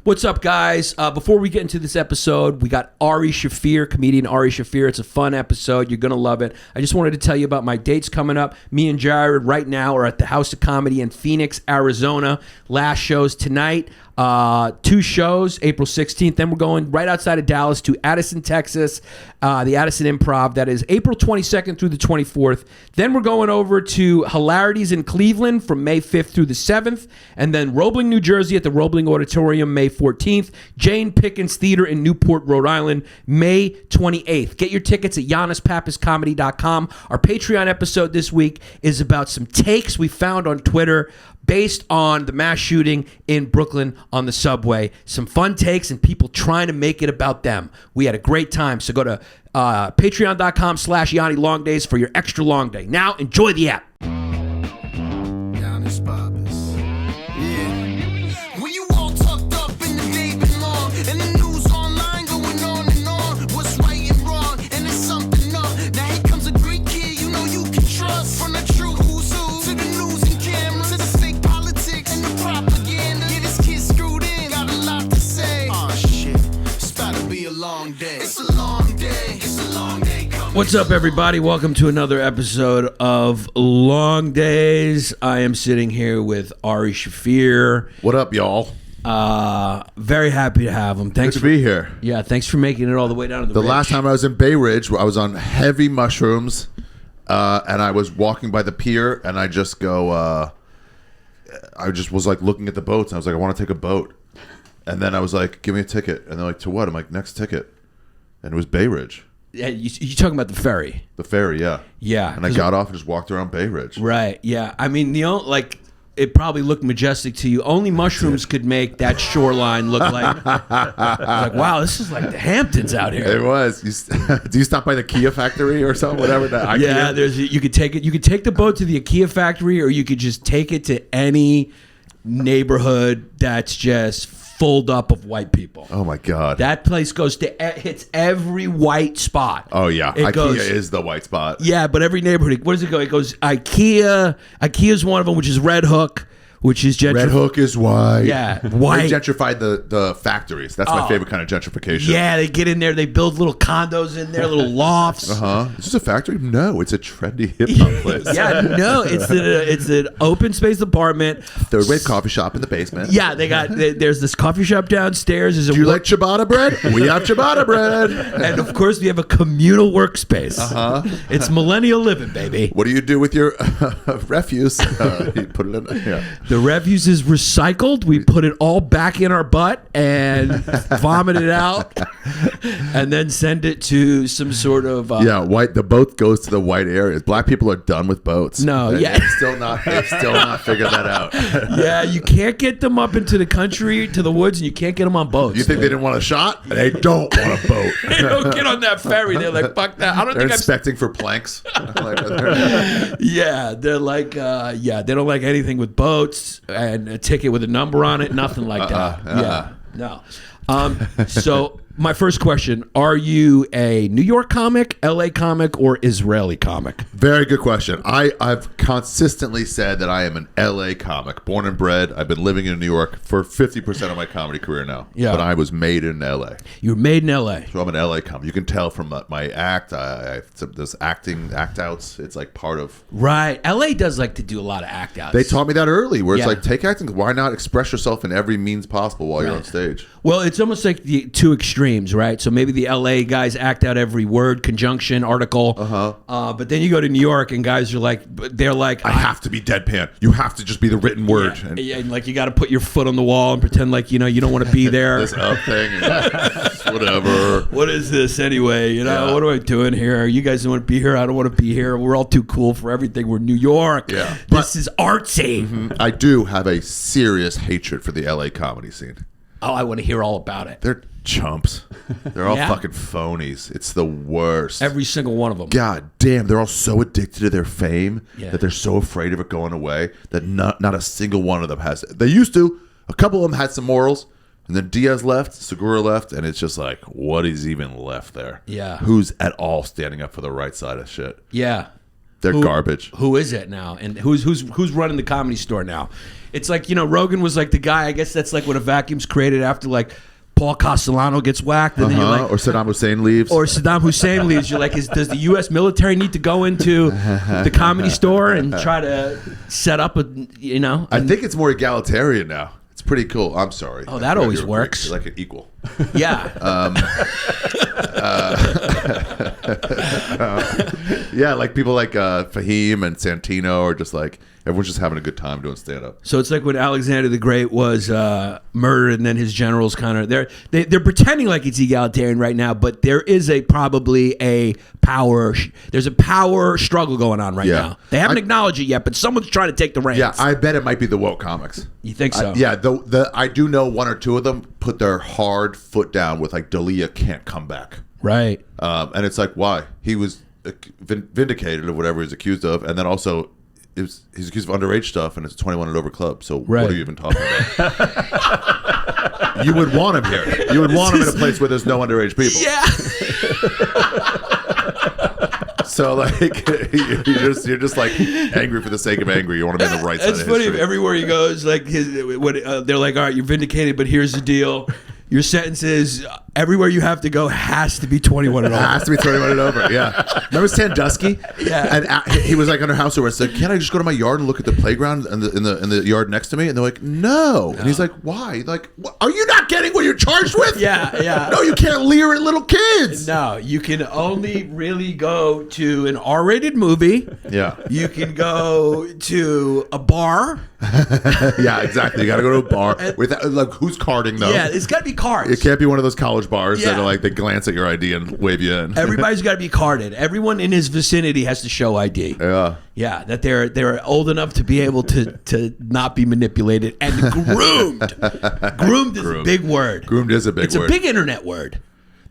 What's up, guys? Before we get into this episode, we got Ari Shaffir, comedian Ari Shaffir. It's a fun episode. You're going to love it. I just wanted to tell you about my dates coming up. Me and Jared right now are at the House of Comedy in Phoenix, Arizona. Last show's tonight. 2 shows, April 16th. Then we're going right outside of Dallas to Addison, Texas, the Addison Improv. That is April 22nd through the 24th. Then we're going over to Hilarities in Cleveland from May 5th through the 7th. And then Roebling, New Jersey at the Roebling Auditorium, May 14th. Jane Pickens Theater in Newport, Rhode Island, May 28th. Get your tickets at YannisPappasComedy.com. Our Patreon episode this week is about some takes we found on Twitter based on the mass shooting in Brooklyn on the subway. Some fun takes and people trying to make it about them. We had a great time. So go to patreon.com/Yanni Longdays for your extra long day. Now, enjoy the app. Yannis Pappas. Yeah. When you all tucked up in the day been long, and the news online going on and on. What's right and wrong, and there's something up. Now here comes a great kid you know you can trust. From the true who's who to the news and cameras, to the fake politics and the propaganda. Yeah, this kid's screwed in, got a lot to say. Oh shit, it's about to be a long day. It's a long day. It's a long day coming. What's up, everybody? Welcome to another episode of Longdays. I am sitting here with Ari Shaffir. What up, y'all? Very happy to have him. Thanks Good to be here. Yeah, thanks for making it all the way down to the The ridge. last time I was in Bay Ridge, I was on heavy mushrooms, and I was walking by the pier, and I just go, I just was like looking at the boats, and I was like, I want to take a boat. And then I was like, give me a ticket. And they're like, to what? I'm like, next ticket. And it was Bay Ridge. Yeah, you're talking about the ferry. The ferry, yeah. Yeah. And I got off and just walked around Bay Ridge. Right, yeah. I mean, it probably looked majestic to you. Only mushrooms could make that shoreline look like, wow, this is like the Hamptons out here. It was. Do you stop by the Kia factory or something? Whatever. Yeah, you could take it. You could take the boat to the IKEA factory, or you could just take it to any neighborhood that's just full up of white people. Oh my God. That place hits every white spot. Oh yeah, IKEA is the white spot. Yeah, but every neighborhood. What does it go? It goes IKEA. IKEA's one of them, which is Red Hook, which is gentrified. Red Hook is white. Yeah, White. white. They gentrified the factories. That's my favorite kind of gentrification. Yeah, they get in there. They build little condos in there, little lofts. Is this a factory? No, it's a trendy hip hop place. Yeah, no, it's an open space apartment. Third wave coffee shop in the basement. Yeah, there's this coffee shop downstairs. Do you like ciabatta bread? We have ciabatta bread. And of course, we have a communal workspace. It's millennial living, baby. What do you do with your refuse? You put it in. Yeah. The refuse is recycled. We put it all back in our butt and vomit it out, and then send it to some sort of white. The boat goes to the white areas. Black people are done with boats. No, They've still not figured that out. Yeah, you can't get them up into the country, to the woods, and you can't get them on boats. You think they didn't want a shot? They don't want a boat. They don't get on that ferry. They're like, fuck that. I don't They're think inspecting for planks. Yeah, they're like, they don't like anything with boats and a ticket with a number on it. Nothing like that. Yeah, no. So my first question, are you a New York comic, LA comic, or Israeli comic? Very good question. I've consistently said that I am an LA comic, born and bred. I've been living in New York for 50% of my comedy career now. Yeah. But I was made in LA. You were made in LA. So I'm an LA comic. You can tell from my act. Those act outs. It's like part of. Right. LA does like to do a lot of act outs. They taught me that early, where it's like, take acting. Why not express yourself in every means possible while you're on stage? Well, it's almost like the two extremes, right? So maybe the LA guys act out every word, conjunction, article. But then you go to New York and guys are like, I have to be deadpan. You have to just be the written word. Yeah, and like you got to put your foot on the wall and pretend like, you don't want to be there. This up thing. Whatever. What is this anyway? What am I doing here? You guys don't want to be here. I don't want to be here. We're all too cool for everything. We're New York. Yeah. This is artsy. Mm-hmm. I do have a serious hatred for the LA comedy scene. Oh, I want to hear all about it. They're chumps. They're all fucking phonies. It's the worst. Every single one of them. God damn, they're all so addicted to their fame that they're so afraid of it going away that not a single one of them has it. They used to. A couple of them had some morals, and then Diaz left, Segura left, and it's just like, what is even left there? Yeah. Who's at all standing up for the right side of shit? Yeah. They're garbage. Who is it now? And who's running the Comedy Store now? It's like, Rogan was like the guy. I guess that's like when a vacuum's created after like Paul Castellano gets whacked, and then you're like, or Saddam Hussein leaves. Or Saddam Hussein leaves. You're like, does the U.S. military need to go into the Comedy Store and try to set up a, I think it's more egalitarian now. It's pretty cool. I'm sorry. Oh, that always works. You're like an equal. Yeah. Yeah, like people like Fahim and Santino are just like, everyone's just having a good time doing stand-up. So it's like when Alexander the Great was murdered, and then his generals kind of they're pretending like it's egalitarian right now, but there is probably a power. There's a power struggle going on right now. They haven't acknowledged it yet, but someone's trying to take the reins. Yeah, I bet it might be the woke comics. You think so? Yeah, I do know one or two of them put their hard foot down with like D'Elia can't come back. Right. And it's like, why? He was vindicated of whatever he's accused of, and then also he's accused of underage stuff, and it's a 21 and over club. So what are you even talking about? You would want him here. You would want him in a place where there's no underage people. Yeah. So like you're just like angry for the sake of angry. You want to be on the right side of history. That's funny. Everywhere he goes, like they're like, all right, you're vindicated, but here's the deal. Your sentence is everywhere you have to go has to be 21 and over. Has to be 21 and over. Yeah. Remember Sandusky? Yeah. And he was like under house arrest. Like, can't I just go to my yard and look at the playground in the yard next to me? And they're like, no. And he's like, why? Like, are you not getting what you're charged with? Yeah. No, you can't leer at little kids. No, you can only really go to an R-rated movie. Yeah. You can go to a bar. Yeah, exactly. You got to go to a bar with like who's carding though? Yeah, it's got to be cards. It can't be one of those college bars that Yeah. are like they glance at your ID and wave you in. Everybody's got to be carded. Everyone in his vicinity has to show ID. Yeah. Yeah, that they're old enough to be able to not be manipulated and groomed. Groomed is a big word. Groomed is a big word. It's a big internet word.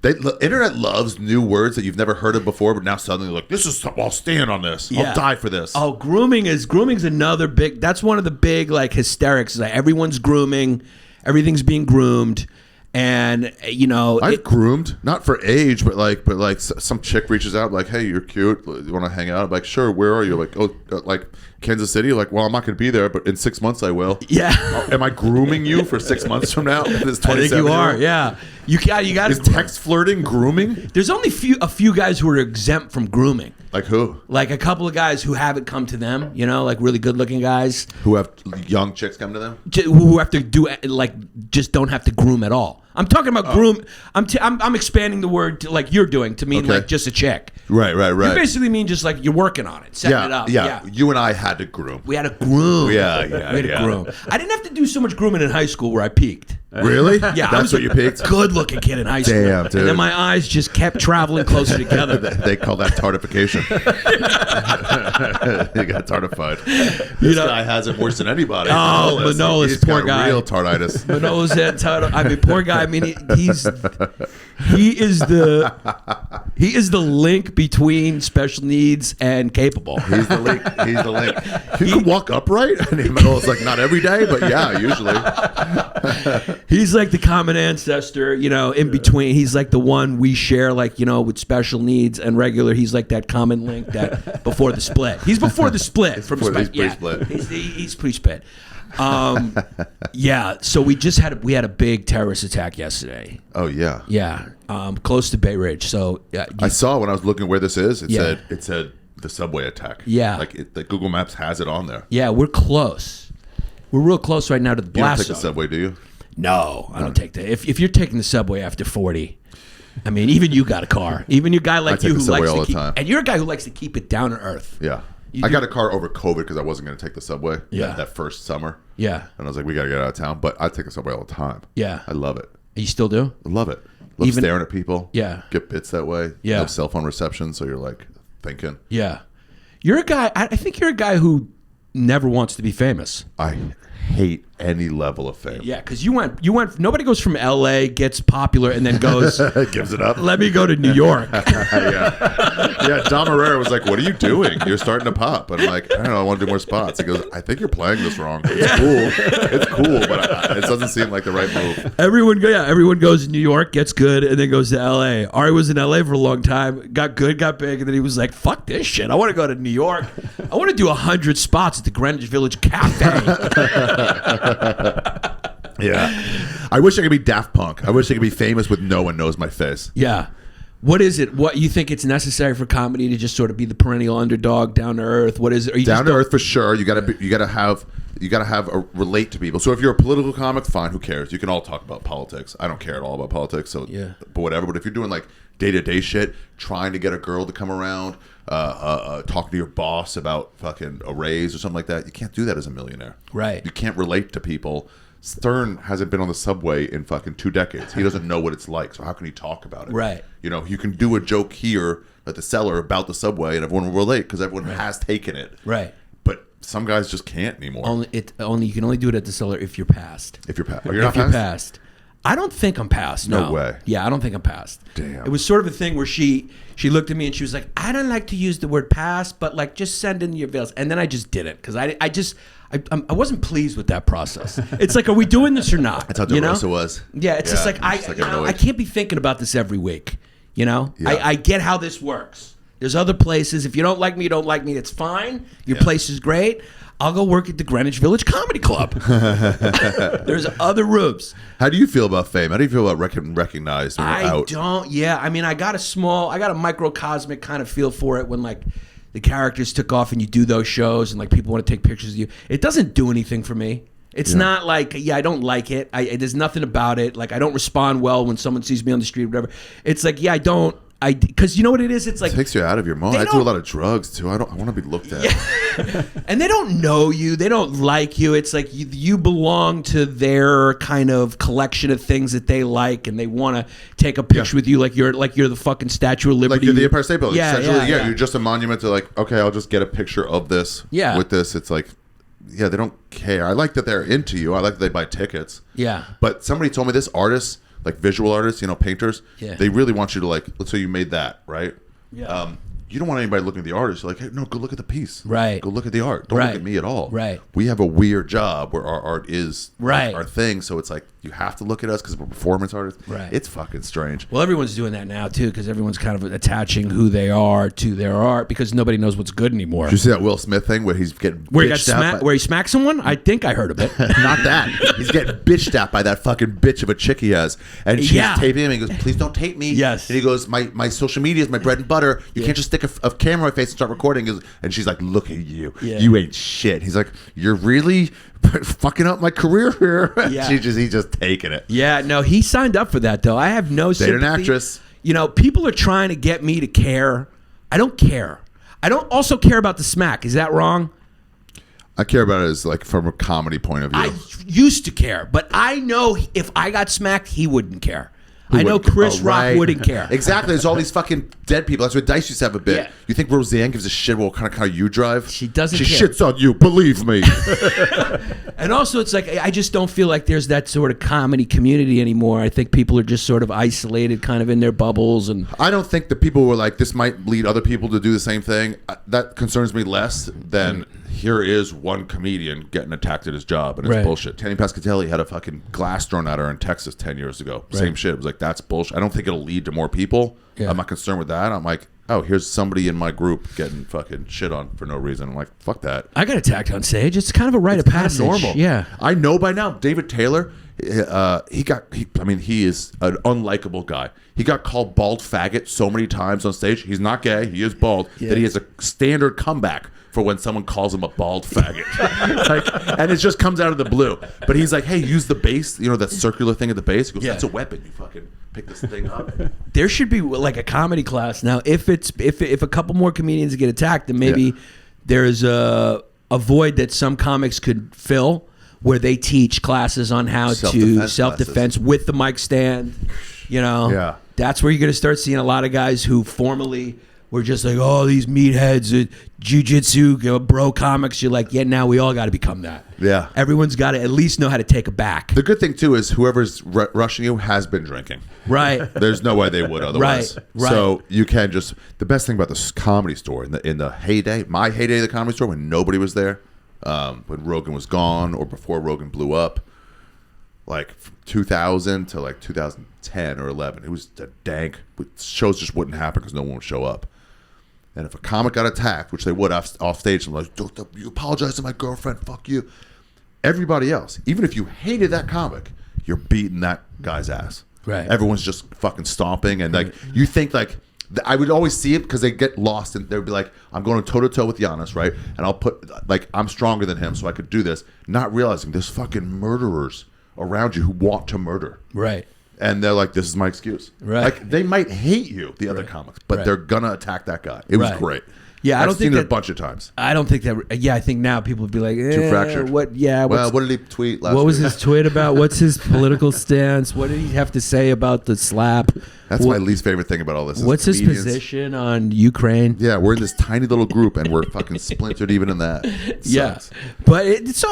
The internet loves new words that you've never heard of before, but now suddenly like, this is I'll stand on this. Yeah. I'll die for this. Oh, grooming's another big. That's one of the big like hysterics. Like everyone's grooming, everything's being groomed, and I've groomed, not for age, but like some chick reaches out like, hey, you're cute. You want to hang out? I'm like, sure. Where are you? Like, oh, like Kansas City. Like, well, I'm not going to be there, but in 6 months I will. Yeah. Am I grooming you for 6 months from now? This I think you are. Yeah. You got. Is text flirting grooming? There's only a few guys who are exempt from grooming. Like who? Like a couple of guys who haven't come to them. Like really good looking guys Who have young chicks come to them? who have to do like just don't have to groom at all. I'm talking about groom. I'm expanding the word to, like you're doing to mean like just a chick. Right. You basically mean just like you're working on it, setting it up. Yeah. You and I had to groom. We had to groom. Yeah. We had to groom. I didn't have to do so much grooming in high school where I peaked. Really? Yeah, I That's was what you picked? Good-looking kid in high school. Damn, dude. And then my eyes just kept traveling closer together. They call that tartification. He got tartified. This guy has it worse than anybody. Oh, Manolis, He's poor got guy. real tartitis. Manolis had title. I mean, poor guy. I mean, he is the link between special needs and capable. He's the link. You can walk upright? I mean, Manolis like, not every day, but yeah, usually. He's like the common ancestor, in between. He's like the one we share, like, with special needs and regular. He's like that common link that before the split. He's before the split. He's pre-split. He's pre-split. Yeah. So we had a big terrorist attack yesterday. Oh yeah. Yeah. Close to Bay Ridge. So I saw when I was looking where this is. It Yeah. said the subway attack. Yeah. Like the Google Maps has it on there. Yeah, we're close. We're real close right now to the You don't blast take the zone. subway, do you? No, I don't take that. If you're taking the subway after 40, I mean, even you got a car. Even your guy like take you the who subway likes all to the keep, time. and you're a guy who likes to keep it down to earth. Yeah. You I do- got a car over COVID because I wasn't going to take the subway. Yeah. That first summer. Yeah, And I was like, we got to get out of town. But I take the subway all the time. yeah. I love it. You still do? I love it. Love Even- staring at people. Yeah. Get bits that way. Yeah. No cell phone reception. So you're like thinking. Yeah. You're a guy. I think you're a guy who never wants to be famous. I hate any level of fame. Yeah, because you went. Nobody goes from L.A., gets popular, and then goes, Gives it up. let me go to New York. Yeah, Dom Herrera was like, "What are you doing? You're starting to pop." And I'm like, "I don't know. I want to do more spots." He goes, "I think you're playing this wrong. It's cool, but it doesn't seem like the right move." Everyone goes to New York, gets good, and then goes to L.A. Ari was in L.A. for a long time, got good, got big, and then he was like, "Fuck this shit. I want to go to New York. I want to do 100 spots at the Greenwich Village Cafe." Yeah, I wish I could be Daft Punk. I wish I could be famous with no one knows my face. Yeah. What is it? What you think it's necessary for comedy to just sort of be the perennial underdog, down to earth? What is it? Are you Down to earth for sure. You gotta have relate to people. So if you're a political comic, fine. Who cares? You can all talk about politics. I don't care at all about politics. So yeah. But whatever. But if you're doing like day-to-day shit, trying to get a girl to come around, talking to your boss about fucking a raise or something like that, you can't do that as a millionaire. Right. You can't relate to people. Stern hasn't been on the subway in fucking 2 decades. He doesn't know what it's like, so how can he talk about it? Right. You know, you can do a joke here at the cellar about the subway, and everyone will relate because everyone has taken it. Right. But some guys just can't anymore. You can only do it at the cellar if you're passed. If you're past, If you're past. I don't think I'm past. No way. Yeah, I don't think I'm past. Damn. It was sort of a thing where she looked at me and she was like, "I don't like to use the word past, but like just send in your bills." And then I just did it because I wasn't pleased with that process. It's like, are we doing this or not? That's how DeRosa was. Yeah, it's just like I can't be thinking about this every week. You know, Yeah. I get how this works. There's other places. If you don't like me, you don't like me. It's fine. Your place is great. I'll go work at the Greenwich Village Comedy Club. There's other rooms. How do you feel about fame? How do you feel about recognized or out? Don't. Yeah, I mean, I got a microcosmic kind of feel for it when like the characters took off and you do those shows and like people want to take pictures of you. It doesn't do anything for me. It's not like, I don't like it. There's nothing about it. Like, I don't respond well when someone sees me on the street or whatever. It's like, I don't. Because you know what it is? It's like, It takes you out of your mode. I do a lot of drugs too. I want to be looked at. Yeah. And they don't know you. They don't like you. It's like you belong to their kind of collection of things that they like, and they want to take a picture with you, like you're the fucking Statue of Liberty. Like you're the Empire State Building. Yeah, Essentially, yeah. You're just a monument to like, okay, I'll just get a picture of this. Yeah. With this, it's like, yeah, they don't care. I like that they're into you. I like that they buy tickets. Yeah. But somebody told me this artist, like visual artists, painters, Yeah. they really want you to like, let's say you made that, right? Yeah. You don't want anybody looking at the artist. You're like, hey, no, go look at the piece. Right. Go look at the art. Don't Right. look at me at all. Right. We have a weird job where our art is Right. our thing. So it's like, you have to look at us because we're performance artists. Right. It's fucking strange. Well, everyone's doing that now too, because everyone's kind of attaching who they are to their art because nobody knows what's good anymore. Did you see that Will Smith thing where he's getting Where he got bitched out by- where he smacked someone? I think I heard of it. Not that. He's getting bitched at by that fucking bitch of a chick he has. And she's Yeah. taping him. And he goes, please don't tape me. Yes. And he goes, my social media is my bread and butter. You can't just stick a camera on my face and start recording. And she's like, look at you. Yeah. You ain't shit. He's like, you're really fucking up my career here. Yeah. He's just taking it. Yeah, no, he signed up for that though. I have no Date an sympathy. actress. People are trying to get me to care. I don't care. I don't also care about the smack. Is that wrong? I care about it as like from a comedy point of view. I used to care, but I know if I got smacked, he wouldn't care. I know Chris Rock wouldn't care. Exactly. There's all these fucking dead people. That's what Dice used to have a bit. Yeah. You think Roseanne gives a shit what kind of car you drive? She doesn't She care. shits on you. Believe me. And also, it's like I just don't feel like there's that sort of comedy community anymore. I think people are just sort of isolated, kind of in their bubbles. And I don't think the people who are like, this might lead other people to do the same thing. That concerns me less than here is one comedian getting attacked at his job, and it's Right. bullshit. Tanny Pascatelli had a fucking glass thrown at her in Texas 10 years ago. Same shit. It was like, that's bullshit. I don't think it'll lead to more people. Yeah. I'm not concerned with that. I'm like, oh, here's somebody in my group getting fucking shit on for no reason. I'm like, fuck that. I got attacked on stage. It's kind of a rite of passage. Normal. Yeah. I know by now. David Taylor, he is an unlikable guy. He got called bald faggot so many times on stage. He's not gay. He is bald. Yeah. That he has a standard comeback for when someone calls him a bald faggot. And it just comes out of the blue. But he's like, hey, use the bass, that circular thing at the base. He goes, Yeah. that's a weapon. You fucking pick this thing up. There should be like a comedy class now. If a couple more comedians get attacked, then maybe there's a void that some comics could fill, where they teach classes on how to self-defense with the mic stand. Yeah. That's where you're going to start seeing a lot of guys who formerly we're just like, oh, these meatheads, jiu-jitsu, bro comics. You're like, yeah, now we all got to become that. Yeah. Everyone's got to at least know how to take a back. The good thing too is whoever's rushing you has been drinking. Right. There's no way they would otherwise. Right. So you can just, the best thing about this comedy store in the heyday, my heyday of the comedy store when nobody was there, when Rogan was gone or before Rogan blew up, like from 2000 to like 2010 or 11, it was a dank. Shows just wouldn't happen because no one would show up. And if a comic got attacked, which they would off stage, I'm like, you apologize to my girlfriend, fuck you. Everybody else, even if you hated that comic, you're beating that guy's ass. Right. Everyone's just fucking stomping, and like you think like I would always see it because they get lost and they'd be like, I'm going toe to toe with Yannis, right? And I'll put like I'm stronger than him, so I could do this, not realizing there's fucking murderers around you who want to murder. Right. And they're like, this is my excuse. Right. Like they might hate you, the other comics, but they're gonna attack that guy. It was great. Yeah, I've I don't think seen it that, a bunch of times. I don't think that. Yeah, I think now people would be like, Too fractured. What? Yeah. Well, what did he tweet last What was week? his tweet about? What's his political stance? What did he have to say about the slap? That's my least favorite thing about all this. Is What's his comedians. position on Ukraine? Yeah, we're in this tiny little group and we're fucking splintered even in that. It Yeah, sucks. but it's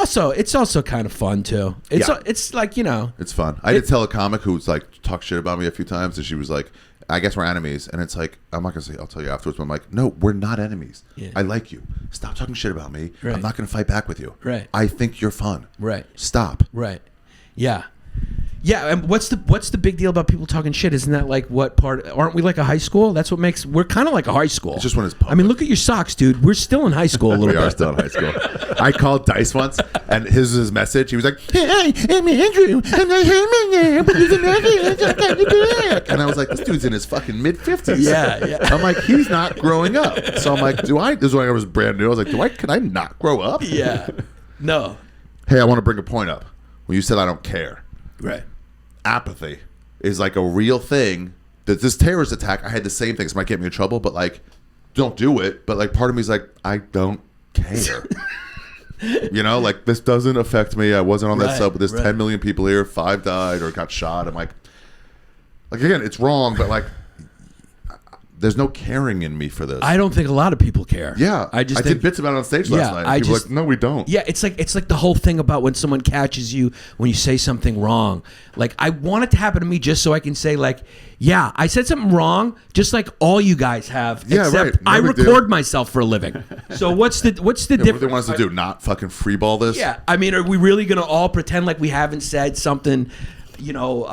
also kind of fun too. It's like, you know, It's fun. I did tell a comic who's like talked shit about me a few times, and she was like, I guess we're enemies. And it's like, I'm not going to say, I'll tell you afterwards. But I'm like, no, we're not enemies. Yeah. I like you. Stop talking shit about me. Right. I'm not going to fight back with you. Right. I think you're fun. Right. Stop. Right. Yeah. Yeah, and what's the big deal about people talking shit? Isn't that like what part? Aren't we like a high school? That's what makes we're kind of like a high school. It's just when it's public. I mean, look at your socks, dude. We're still in high school a little We bit. are still in high school. I called Dice once, and his message. He was like, "Hey, I'm Andrew, and I hate my name, but he's an And I was like, "This dude's in his fucking mid-50s." Yeah. I'm like, he's not growing up. So I'm like, This is when I was brand new. I was like, Can I not grow up? Yeah. No. Hey, I want to bring a point up. When you said I don't care, Right. apathy is like a real thing. That this terrorist attack, I had the same things. Might get me in trouble, but like, don't do it. But like, part of me is like, I don't care. You know, like this doesn't affect me. I wasn't on that sub, but there's 10 million people here. 5 died or got shot. I'm like again, it's wrong, but like, there's no caring in me for this. I don't think a lot of people care. Yeah, I did bits about it on stage last night. And people were like, no, we don't. Yeah, it's like the whole thing about when someone catches you when you say something wrong. Like, I want it to happen to me just so I can say, like, yeah, I said something wrong, just like all you guys have. Yeah, except right. No I big record deal. myself for a living. So what's the Yeah, what difference? they want us to do? Not fucking freeball this? Yeah, I mean, are we really gonna all pretend like we haven't said something, you know,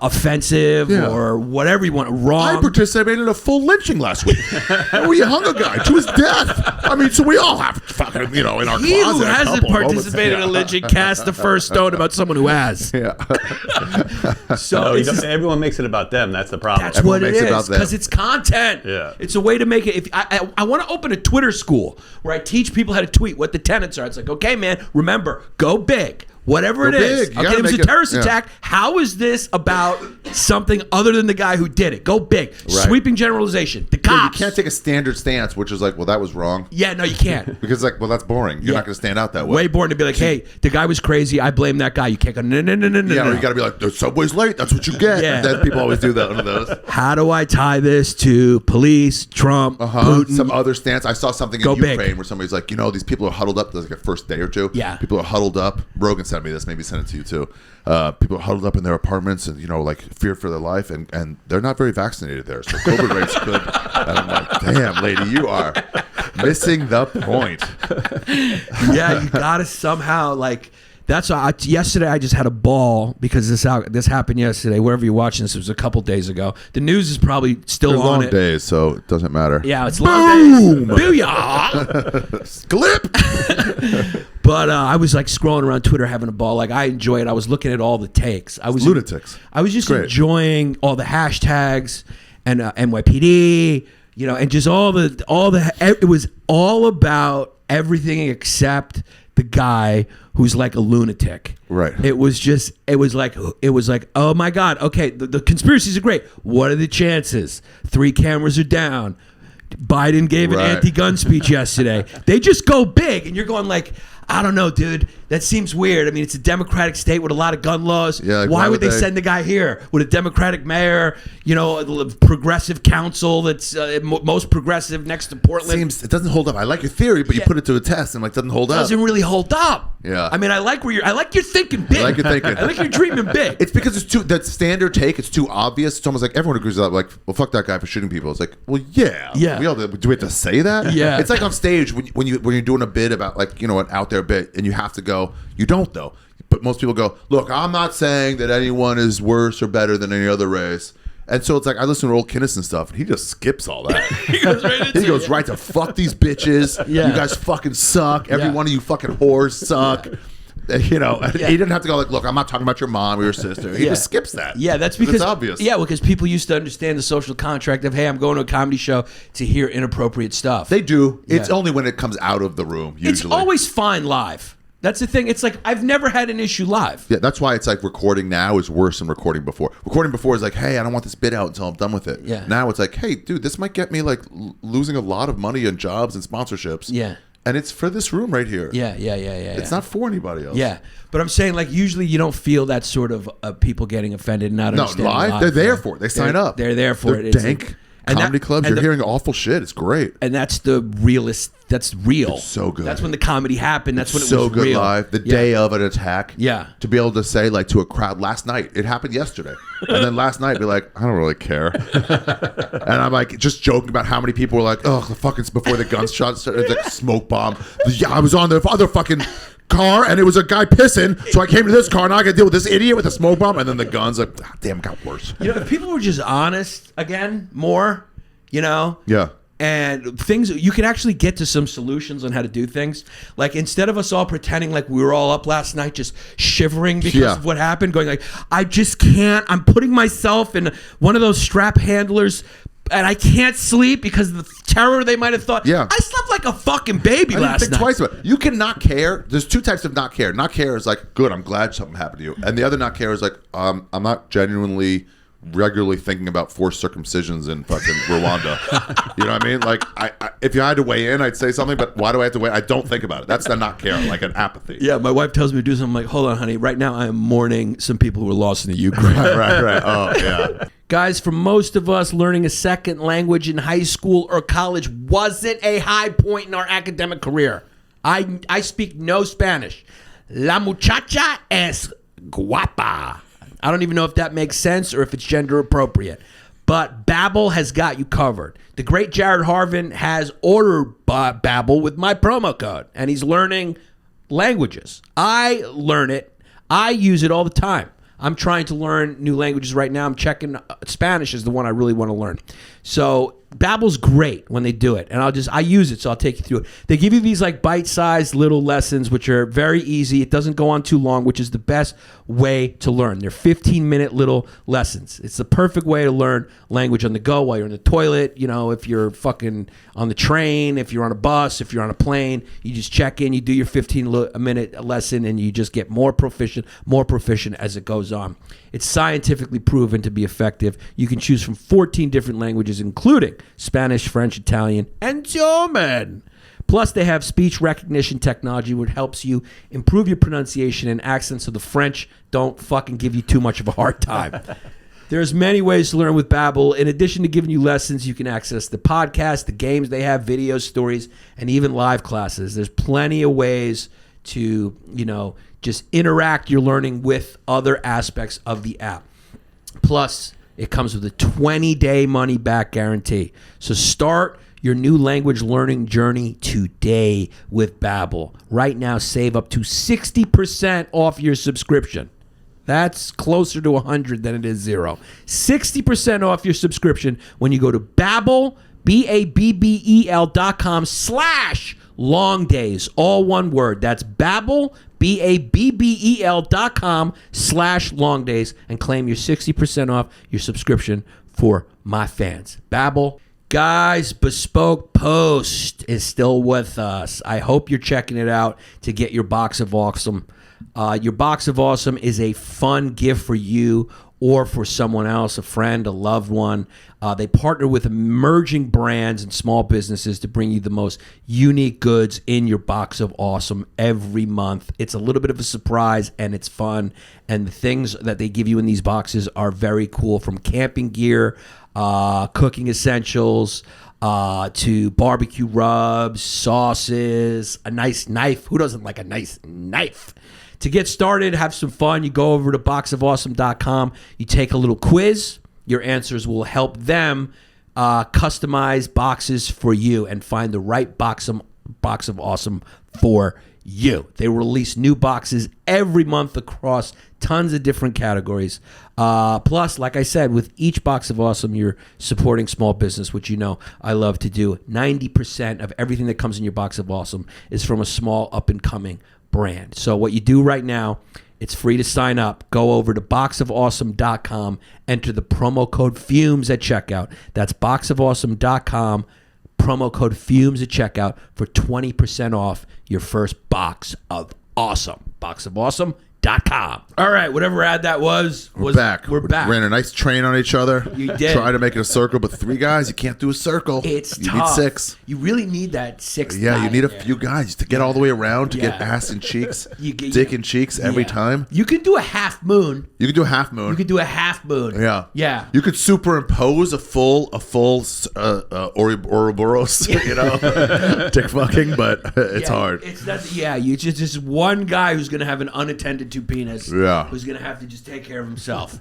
offensive or whatever you want, wrong? I participated in a full lynching last week. We hung a guy to his death. I mean, so we all have fucking, you know, in our He closet. who a hasn't couple moments. participated in a lynching cast the first stone about someone who has. Yeah. So No, it's just- everyone makes it about them. That's the problem. that's Everyone what it makes it is, about them. because it's content. Yeah. It's a way to make it. If I want to open a Twitter school where I teach people how to tweet, what the tenets are. It's like, okay, man, remember, go big. Whatever Go it is. big. You Okay, gotta it was a make it- terrorist yeah. attack. How is this about something other than the guy who did it? Go big. Right. Sweeping generalization. The Yeah, you cops. can't take a standard stance, which is like, well, that was wrong. Yeah, no, you can't. Because like, well, that's boring. You're Yeah. not going to stand out that way. Way boring to be like, hey, the guy was crazy. I blame that guy. You can't go, no. Yeah, or you got to be like, the subway's late. That's what you get. Yeah. Then people always do that. One of those. How do I tie this to police, Trump, Putin? Some other stance. I saw something in Go big. Ukraine where somebody's like, you know, these people are huddled up. There's like a first day or two. Yeah. People are huddled up. Rogan sent me this. Maybe send it to you too. People are huddled up in their apartments and, you know, like fear for their life. And they're not very vaccinated there. So COVID rate's good. And I'm like, damn, lady, you are missing the point. Yeah, you gotta somehow like. That's why yesterday I just had a ball because this happened yesterday. Wherever you're watching this, it was a couple days ago. The news is probably still They're on long it. days, so it doesn't matter. Yeah, it's long days. Booyah! Clip. But I was like scrolling around Twitter having a ball. Like, I enjoy it. I was looking at all the takes. I was lunatics. I was just Great. enjoying all the hashtags and NYPD, you know, and just all the. It was all about everything except the guy who's like a lunatic. Right. It was like, oh my God. Okay, the conspiracies are great. What are the chances? 3 cameras are down. Biden gave an Right. anti-gun speech yesterday. They just go big, and you're going like, I don't know, dude. That seems weird. I mean, it's a Democratic state with a lot of gun laws. Yeah, like, why would they send the guy here with a Democratic mayor? You know, a progressive council that's most progressive next to Portland. It doesn't hold up. I like your theory, but you put it to a test and like doesn't hold up. Doesn't really hold up. Yeah. I mean, I like you're thinking big. I like your thinking. I like you're dreaming big. It's because it's too that standard take. It's too obvious. It's almost like everyone agrees with that. Like, well, fuck that guy for shooting people. It's like, well, yeah. We all do we have to say that? Yeah. It's like on stage when you're doing a bit about like an out there bit and you have to go. You don't though. But most people go, look, I'm not saying that anyone is worse or better than any other race. And so it's like I listen to old Kinnison stuff, and he just skips all that. he goes right to fuck these bitches. Yeah. You guys fucking suck. Every one of you fucking whores suck. He didn't have to go like, look, I'm not talking about your mom or your sister. He just skips that. Yeah, that's because it's obvious. Yeah, because people used to understand the social contract of, hey, I'm going to a comedy show to hear inappropriate stuff. They do. It's only when it comes out of the room. Usually, it's always fine live. That's the thing. It's like I've never had an issue live. Yeah, that's why it's like recording now is worse than recording before. Recording before is like, hey, I don't want this bit out until I'm done with it. Yeah. Now it's like, hey, dude, this might get me like losing a lot of money and jobs and sponsorships. Yeah. And it's for this room right here. Yeah. It's not for anybody else. Yeah, but I'm saying like usually you don't feel that sort of people getting offended and not understanding live. They're there for it. They sign up. They're there for They're it. Dank comedy clubs. You're hearing awful shit. It's great. And that's the realist. That's real. It's so good. That's when the comedy happened. That's when it was so good real. live. The day of an attack. Yeah. To be able to say like to a crowd last night, it happened yesterday, and then last night be like, I don't really care, and I'm like just joking about how many people were like, oh, the fucking before the gunshots started, like smoke bomb. Yeah, I was on the other fucking car and it was a guy pissing, so I came to this car and I got to deal with this idiot with a smoke bomb, and then the guns like, damn, it got worse. If people were just honest again more, Yeah. And things, you can actually get to some solutions on how to do things. Like instead of us all pretending like we were all up last night just shivering because of what happened, going like, I just can't, I'm putting myself in one of those strap handlers and I can't sleep because of the terror they might have thought. Yeah. I slept like a fucking baby last think night. Twice about it. You can not care. There's two types of not care. Not care is like, good, I'm glad something happened to you. And the other not care is like, I'm not genuinely regularly thinking about forced circumcisions in fucking Rwanda. You know what I mean? Like, I if you had to weigh in, I'd say something, but why do I have to weigh? I don't think about it. That's the not care, like an apathy. Yeah, my wife tells me to do something. I'm like, hold on, honey. Right now, I am mourning some people who were lost in the Ukraine. Right. Oh, yeah. Guys, for most of us, learning a second language in high school or college wasn't a high point in our academic career. I speak no Spanish. La muchacha es guapa. I don't even know if that makes sense or if it's gender appropriate. But Babbel has got you covered. The great Jared Harvin has ordered Babbel with my promo code, and he's learning languages. I learn it. I use it all the time. I'm trying to learn new languages right now. I'm checking Spanish is the one I really want to learn. So Babbel's great when they do it, and I use it, so I'll take you through it. They give you these like bite-sized little lessons, which are very easy. It doesn't go on too long, which is the best way to learn. They're 15-minute little lessons. It's the perfect way to learn language on the go while you're in the toilet. If you're fucking on the train, if you're on a bus, if you're on a plane, you just check in, you do your 15-minute lesson, and you just get more proficient as it goes on. It's scientifically proven to be effective. You can choose from 14 different languages, including Spanish, French, Italian, and German. Plus, they have speech recognition technology, which helps you improve your pronunciation and accent so the French don't fucking give you too much of a hard time. There's many ways to learn with Babbel. In addition to giving you lessons, you can access the podcast, the games they have, videos, stories, and even live classes. There's plenty of ways to, just interact your learning with other aspects of the app. Plus, it comes with a 20-day money-back guarantee. So start your new language learning journey today with Babbel. Right now, save up to 60% off your subscription. That's closer to 100 than it is 0. 60% off your subscription when you go to Babbel, Babbel.com/Longdays. All one word. That's Babbel, Babbel.com/Longdays, and claim your 60% off your subscription for my fans. Babbel. Guys, Bespoke Post is still with us. I hope you're checking it out to get your box of awesome. Your box of awesome is a fun gift for you or for someone else, a friend, a loved one. They partner with emerging brands and small businesses to bring you the most unique goods in your box of awesome every month. It's a little bit of a surprise, and it's fun. And the things that they give you in these boxes are very cool, from camping gear, cooking essentials, to barbecue rubs, sauces, a nice knife. Who doesn't like a nice knife? To get started, have some fun, you go over to boxofawesome.com. You take a little quiz. Your answers will help them customize boxes for you and find the right box of awesome for you. They release new boxes every month across tons of different categories. Plus, like I said, with each box of awesome, you're supporting small business, which you know I love to do. 90% of everything that comes in your box of awesome is from a small up-and-coming brand. So what you do right now, it's free to sign up. Go over to boxofawesome.com, enter the promo code FUMES at checkout. That's boxofawesome.com, promo code FUMES at checkout for 20% off your first box of awesome. Boxofawesome.com. All right, whatever ad that was We're back. We're back. Ran a nice train on each other. You did. Try to make it a circle, but 3 guys, you can't do a circle. It's you tough. need 6. You really need that 6th Yeah, guy you need a in there. few guys to get all the way around, to get Yeah. ass and cheeks, You get- dick and cheeks every Yeah. time. You could do a half moon. You could do a half moon. You could do a half moon. Yeah. Yeah. You could superimpose a full Ouroboros, you know, dick fucking, but it's Yeah, hard. It's not. Yeah, you just one guy who's gonna have an unattended to penis. Yeah. Who's gonna have to just take care of himself.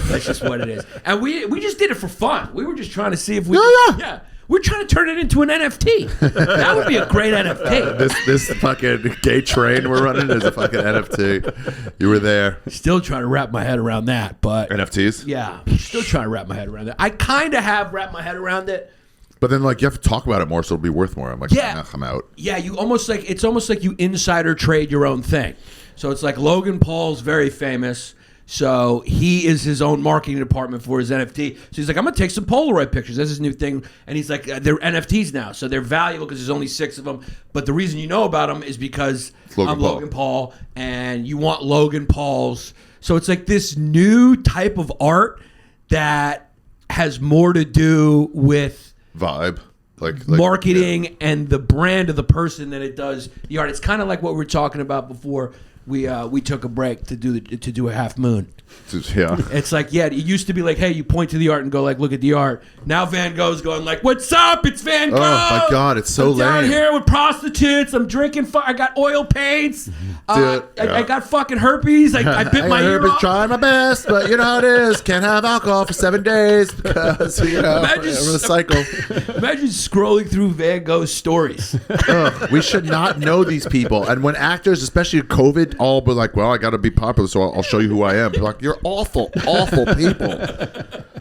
That's just what it is. And we just did it for fun. We were just trying to see if we. Yeah. We're trying to turn it into an NFT. That would be a great NFT. This fucking gay train we're running is a fucking NFT. You were there. Still trying to wrap my head around that, but NFTs? yeah, still trying to wrap my head around that. I kind of have wrapped my head around it. But then, like, you have to talk about it more, so it'll be worth more. I'm like, Yeah. nah, I'm out. Yeah, it's almost like you insider trade your own thing. So it's like Logan Paul's very famous. So he is his own marketing department for his NFT. So he's like, I'm going to take some Polaroid pictures. That's his new thing. And he's like, they're NFTs now. So they're valuable because there's only 6 of them. But the reason you know about them is because Logan I'm Paul. Logan Paul and you want Logan Paul's. So it's like this new type of art that has more to do with Vibe. Like marketing and the brand of the person than it does the art. It's kind of like what we were talking about before we took a break to do a half moon. Yeah. It's like, yeah, it used to be like, hey, you point to the art and go like, look at the art. Now Van Gogh's going like, what's up? It's Van Gogh. Oh, my God, it's so I'm down lame. here with prostitutes. I'm drinking. I got oil paints. Dude, I got fucking herpes. I bit my ear off. Trying my best, but you know how it is. Can't have alcohol for 7 days because, you know, Imagine- we're in a cycle. Imagine scrolling through Van Gogh's stories. Ugh, we should not know these people. And when actors, especially COVID, all be like, well, I got to be popular, so I'll show you who I am. They're like, you're awful, awful people.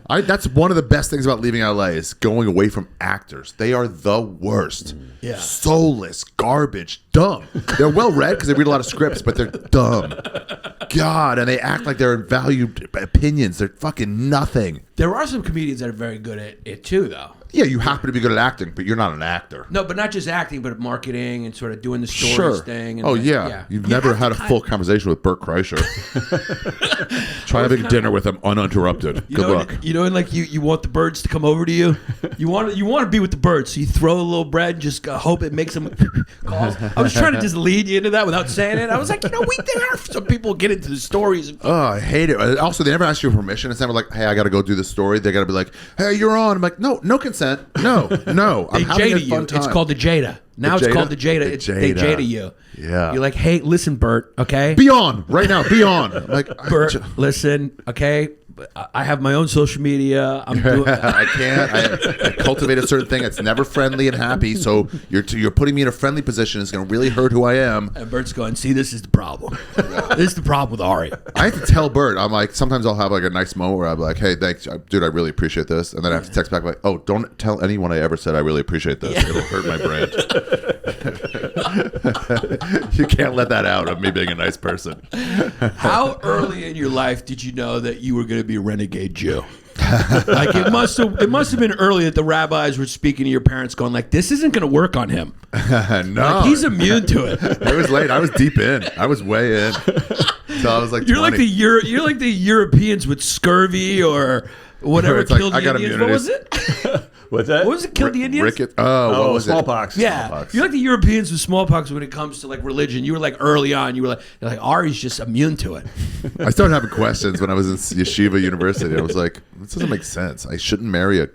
That's one of the best things about leaving LA is going away from actors. They are the worst. Yeah. Soulless, garbage, dumb. They're well read because they read a lot of scripts, but they're dumb. God, and they act like they're valued opinions. They're fucking nothing. There are some comedians that are very good at it too, though. Yeah, you happen to be good at acting, but you're not an actor. No, but not just acting, but marketing and sort of doing the stories thing. And Oh, like, yeah. You've never had a full conversation with Burt Kreischer. Try having dinner with him uninterrupted. Good luck. You know, and like you want the birds to come over to you. You want to be with the birds, so you throw a little bread and just hope it makes them calls. I was trying to just lead you into that without saying it. I was like, there are some people get into the stories. Oh, I hate it. Also, they never ask you permission. It's never like, hey, I got to go do this story. They got to be like, hey, you're on. I'm like, no consent. No. I'm having a Jada fun you. time. It's called the Jada. Now it's Jada? called the Jada. The They Jada. Jada you. Yeah. You're like, hey, listen, Bert. Okay. Be on right now. Be on. I'm like, Bert, listen. Okay. I have my own social media. I'm doing. I can't. I cultivate a certain thing. It's never friendly and happy. So you're putting me in a friendly position. It's going to really hurt who I am. And Bert's going, see, this is the problem. This is the problem with Ari. I have to tell Bert. I'm like, sometimes I'll have like a nice moment where I'm like, hey, thanks, dude. I really appreciate this. And then I have to text back like, oh, don't tell anyone I ever said I really appreciate this. It'll hurt my brand. You can't let that out of me being a nice person. How early in your life did you know that you were going to be a renegade Jew? Like it must have been early that the rabbis were speaking to your parents, going like, "This isn't going to work on him. No, Like, he's immune to it." It was late. I was deep in. I was way in. So I was like, You're 20. you're like the Europeans with scurvy or whatever It's like, killed I the got Indians. What was immunities. it? What's that? What was it? Killed the Indians? Ricket. Oh, what was smallpox. Yeah, Smallpox. you're like the Europeans with smallpox when it comes to like religion. You were like early on. You're like Ari's just immune to it. I started having questions when I was in Yeshiva University. I was like, this doesn't make sense. I shouldn't marry a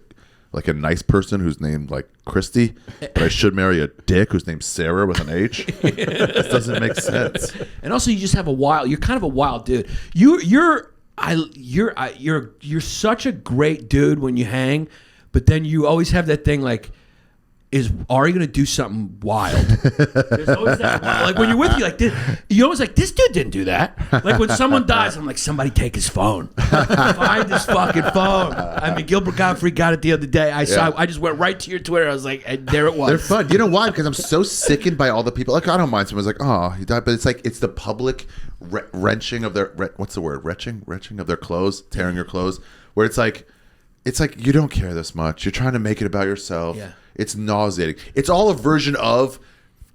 nice person who's named like Christy, but I should marry a dick who's named Sarah with an H. This doesn't make sense. And also, you just have you're kind of a wild dude. You're such a great dude when you hang, but then you always have that thing like, is Ari gonna do something wild? There's always that wild, like when you're with you, like this, you always like, this dude didn't do that. Like when someone dies, I'm like, somebody take his phone, find his fucking phone. I mean, Gilbert Gottfried got it the other day. I just went right to your Twitter. I was like, and there it was. They're fun. You know why? Because I'm so sickened by all the people. Like I don't mind someone's like, oh, he died, but it's the public wrenching of their what's the word? Wrenching of their clothes, tearing your clothes. Where it's like you don't care this much. You're trying to make it about yourself. Yeah. It's nauseating. It's all a version of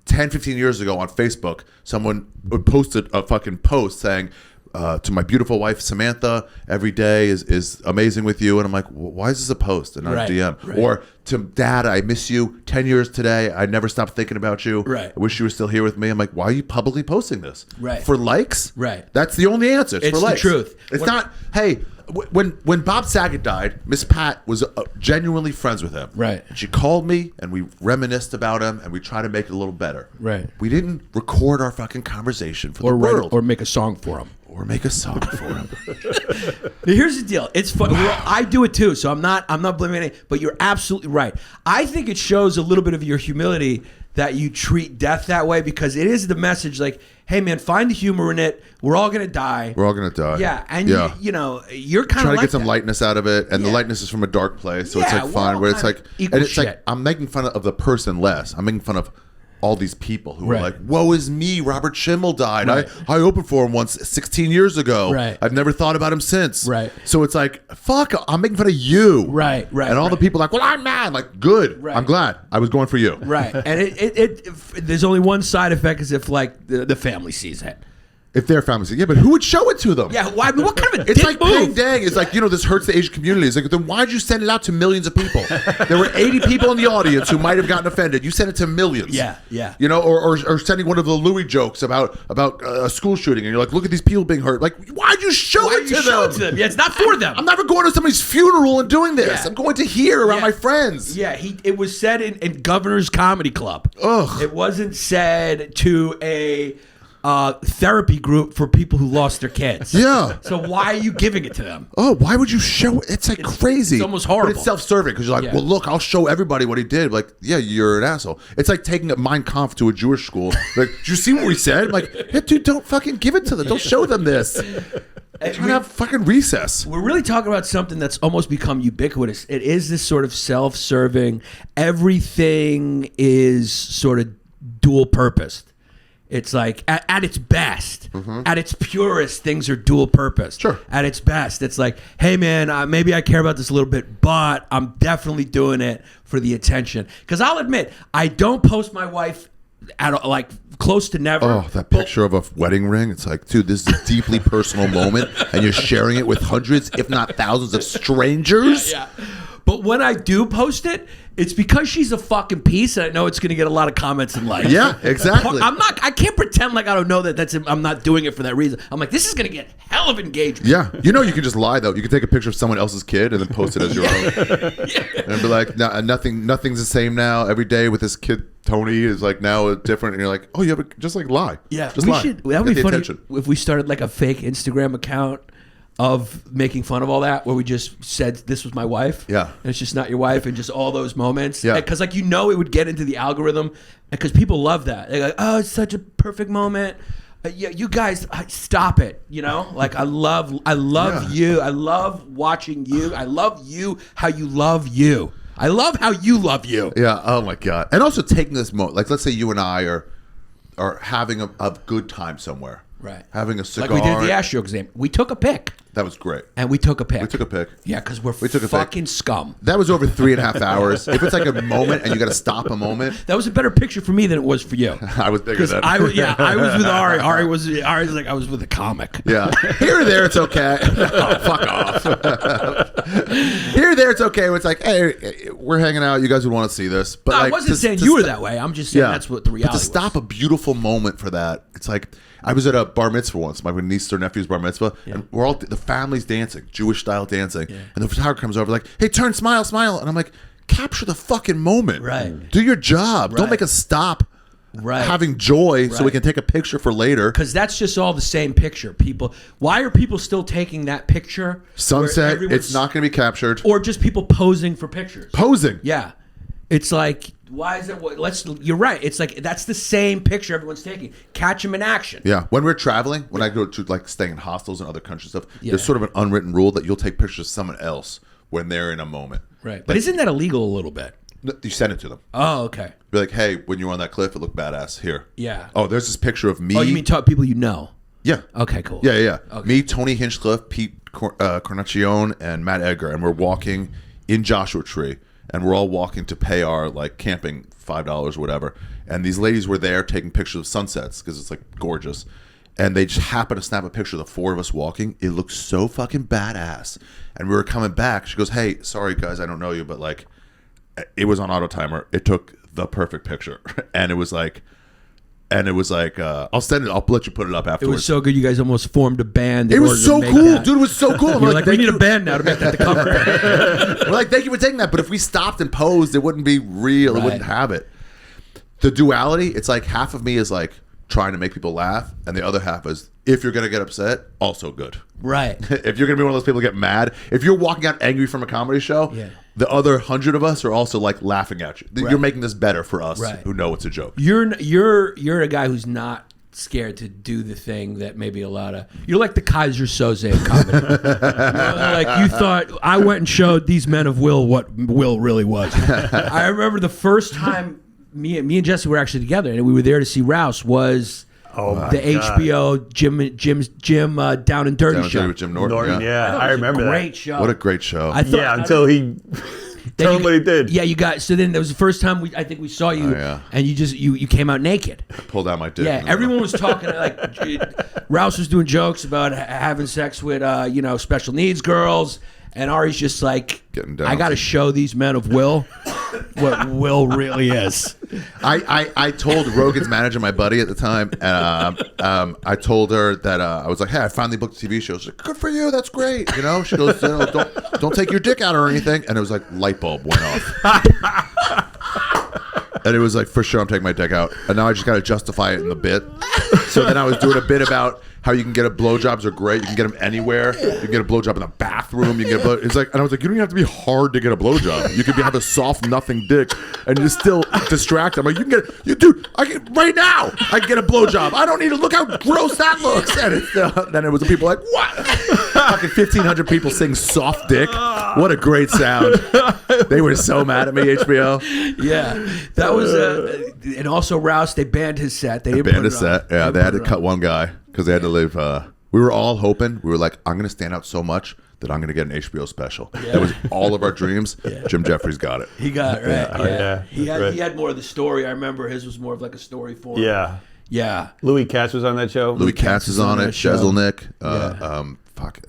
10, 15 years ago on Facebook. Someone posted a fucking post saying, to my beautiful wife, Samantha, every day is amazing with you. And I'm like, why is this a post and not a DM? Right. Or to Dad, I miss you. 10 years today. I never stopped thinking about you. Right. I wish you were still here with me. I'm like, why are you publicly posting this? Right. For likes? Right. That's the only answer. It's It's for the likes. truth. It's not, hey, when Bob Saget died, Miss Pat was genuinely friends with him. Right. And she called me and we reminisced about him and we tried to make it a little better. Right. We didn't record our fucking conversation for the world. Or make a song for him. Or make a song for him. Here's the deal. It's fun. Well, I do it too, so I'm not blaming it. But you're absolutely right. I think it shows a little bit of your humility that you treat death that way, because it is the message like, hey man, find the humor in it. We're all gonna die. We're all gonna die. Yeah, and yeah. You know, you're kind trying of to like get some that. lightness out of it, and the Yeah. lightness is from a dark place, so Yeah, it's like we're fun. all Where it's kind like, of equal and it's shit. like I'm making fun of the person less. I'm making fun of all these people who Right. are like, "Woe is me! Robert Schimmel died. Right. I opened for him once 16 years ago. Right. I've never thought about him since. Right. So it's like, fuck. I'm making fun of you. Right. And all the people like, well, I'm mad. Like, good. Right. I'm glad. I was going for you. Right, and there's only one side effect is if like the family sees it. If their family said, yeah, but who would show it to them? Yeah, why? I mean, what kind of a It's dick like move? dang. It's like, this hurts the Asian community. It's like, then why'd you send it out to millions of people? There were 80 people in the audience who might have gotten offended. You sent it to millions. Yeah. Or sending one of the Louis jokes about a school shooting, and you're like, look at these people being hurt. Like, why'd you show Why it you to show them? it to them? Yeah, it's not for them. I'm never going to somebody's funeral and doing this. Yeah. I'm going to here around Yeah. my friends. Yeah, it was said in Governor's Comedy Club. Ugh. It wasn't said to a therapy group for people who lost their kids. Yeah. So why are you giving it to them? Oh, why would you show it? It's like crazy. it's almost horrible. But it's self-serving because you're like, Yeah. well, look, I'll show everybody what he did. Like, yeah, you're an asshole. It's like taking a Mein Kampf to a Jewish school. Like, did you see what we said? I'm like, yeah, dude, don't fucking give it to them. Don't show them this. Trying to have fucking recess. We're really talking about something that's almost become ubiquitous. It is this sort of self-serving. Everything is sort of dual-purposed. It's like at its best, at its purest, things are dual purpose. Sure. At its best, it's like, hey man, maybe I care about this a little bit, but I'm definitely doing it for the attention. Because I'll admit, I don't post my wife at like close to never. Oh, that picture of a wedding ring. It's like, dude, this is a deeply personal moment, and you're sharing it with hundreds, if not thousands of strangers. Yeah. But when I do post it, it's because she's a fucking piece, and I know it's going to get a lot of comments and likes. Yeah, exactly. I can't pretend like I don't know that I'm not doing it for that reason. I'm like, this is going to get hell of engagement. Yeah, you can just lie though. You can take a picture of someone else's kid and then post it as your own, and be like, no, nothing's the same now. Every day with this kid, Tony is like now different, and you're like, oh, you have just like lie. Yeah, just we lie. should. That would Get be the funny attention. if we started like a fake Instagram account of making fun of all that, where we just said this was my wife. Yeah. And it's just not your wife, and just all those moments. Yeah. Because like it would get into the algorithm, because people love that. They're like, oh, it's such a perfect moment. Yeah, you guys, stop it. Like I love Yeah. you. I love watching you. I love you how you love you. I love how you love you. Yeah. Oh my god. And also taking this moment, like let's say you and I are having a good time somewhere. Right. having a cigar. Like we did the Astro exam. We took a pic. That was great. And we took a pic. We took a pic. Yeah, because we're We took a pic. fucking scum. That was over 3.5 hours. If it's like a moment and you got to stop a moment, That was a better picture for me than it was for you. I was bigger Because than. I was with Ari. Ari was like I was with a comic. Yeah. Here or there, it's okay. Oh, fuck off. Here or there, it's okay. It's like, hey, we're hanging out. You guys would want to see this. But No, I like, wasn't saying you were that way. I'm just saying that's what the reality But to stop a beautiful moment for that, it's like, I was at a bar mitzvah once, my niece or nephew's bar mitzvah, and we're all, the family's dancing, Jewish style dancing. And the photographer comes over like, hey, turn, smile, smile. And I'm like, capture the fucking moment. Right. Do your job. Don't make us stop having joy so we can take a picture for later. Because that's just all the same picture. People, why are people still taking that picture? Sunset, where it's not going to be captured. Or just people posing for pictures. Posing. Yeah. It's like, why is it? You're right. It's like, that's the same picture everyone's taking. Catch them in action. Yeah. When we're traveling, when I go to like staying in hostels and other countries stuff, there's sort of an unwritten rule that you'll take pictures of someone else when they're in a moment. Right. But isn't that illegal a little bit? You send it to them. Oh, okay. Be like, hey, when you were on that cliff, it looked badass. Here. Yeah. Oh, there's this picture of me. Oh, you mean people you know? Yeah. Okay, cool. Yeah. Okay. Me, Tony Hinchcliffe, Pete Carnaccione, and Matt Edgar, and we're walking in Joshua Tree, and we're all walking to pay our like camping $5 or whatever. And these ladies were there taking pictures of sunsets because it's like gorgeous. And they just happened to snap a picture of the four of us walking. It looked so fucking badass. And we were coming back. She goes, hey, sorry guys, I don't know you, but like, it was on auto timer. It took the perfect picture. And it was like, I'll send it. I'll let you put it up It afterwards. was so good. You guys almost formed a band. It was so cool, dude. It was so cool. You're like, we thank need you. a band now to make that the cover. We're like, thank you for taking that. But if we stopped and posed, it wouldn't be real. It wouldn't have it. The duality, it's like half of me is like trying to make people laugh, and the other half is, if you're going to get upset, also good. Right. If you're going to be one of those people who get mad, if you're walking out angry from a comedy show, the other 100 of us are also like laughing at you. You're making this better for us who know it's a joke. You're a guy who's not scared to do the thing that maybe a lot of you're like the Kaiser Soze of comedy. Like you thought I went and showed these men of Will what Will really was. I remember the first time me and Jesse were actually together and we were there to see Rouse was the HBO Jim Down and Dirty show with Jim Norton. I remember that. Great show. What a great show. I thought, until he told him what he did. Yeah, you got. So then that was the first time I think we saw you, and you came out naked. I pulled out my dick. Yeah, everyone was talking like Rouse was doing jokes about having sex with special needs girls, and Ari's just like, getting down. I got to show these men of Will what Will really is. I told Rogan's manager, my buddy at the time, I told her that I was like, hey, I finally booked a TV show. She's like, good for you, that's great. She goes, don't take your dick out or anything. And it was like, light bulb went off. And it was like, for sure, I'm taking my dick out. And now I just got to justify it in the bit. So then I was doing a bit about how you can get blowjobs are great. You can get them anywhere. You can get a blowjob in the bathroom. You can get it's like, and I was like, you don't even have to be hard to get a blowjob. You could have a soft nothing dick and you still distract. I'm like, you can get dude. Right now. I can get a blowjob. I don't need to look how gross that looks. And then it was the people like, what? Fucking 1,500 people sing soft dick. What a great sound. They were so mad at me, HBO. Yeah, that was and also Rouse. They banned his set. They banned his set. Yeah, they had to cut one guy because they had to leave. We were all hoping. We were like, I'm going to stand out so much that I'm going to get an HBO special. That was all of our dreams. Jim Jeffries got it. He got it, right. He had more of the story. I remember his was more of like a story for him. Yeah. Louis Katz was on that show. Louis Katz is on it. Jeselnik.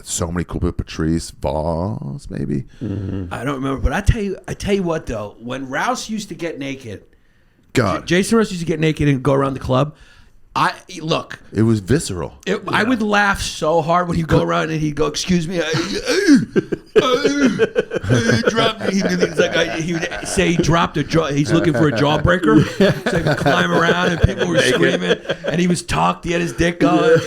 So many cool people. Patrice Voss, maybe. Mm-hmm. I don't remember, but I tell you what though, when Rouse used to get naked, Jason Rouse used to get naked and go around the club. It was visceral. I would laugh so hard when he'd go around and he'd go, "Excuse me," drop me. He would say he dropped a jaw. He's looking for a jawbreaker. So he would climb around and people were screaming, and he was talked. He had his dick going.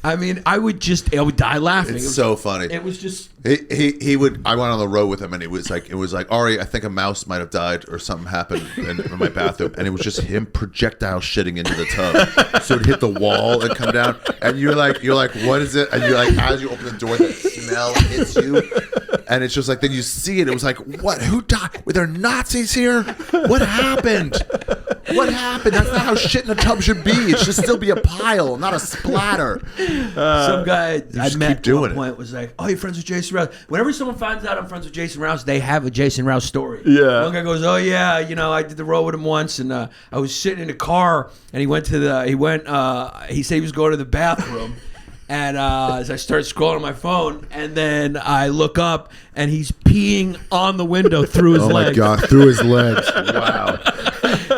I mean, I would die laughing. It's so funny. It was just he would. I went on the road with him, and it was like Ari, I think a mouse might have died or something happened in my bathroom, and it was just him projectile shitting into the tub, so it'd hit the wall and come down, and you're like, what is it? And you're like, as you open the door, the smell hits you, and it's just like then you see it. It was like, what? Who died? Were there Nazis here? What happened? What happened? That's not how shit in a tub should be. It should still be a pile, not a splatter. Some guy I just met keep at doing one it. point was like, "Oh, you're friends with Jason Rouse." Whenever someone finds out I'm friends with Jason Rouse, they have a Jason Rouse story. Yeah. One guy goes, "Oh yeah, I did the road with him once, and I was sitting in the car, and he said he was going to the bathroom." And as I start scrolling my phone, and then I look up, and he's peeing on the window through his Oh my legs. God, through his legs. Wow.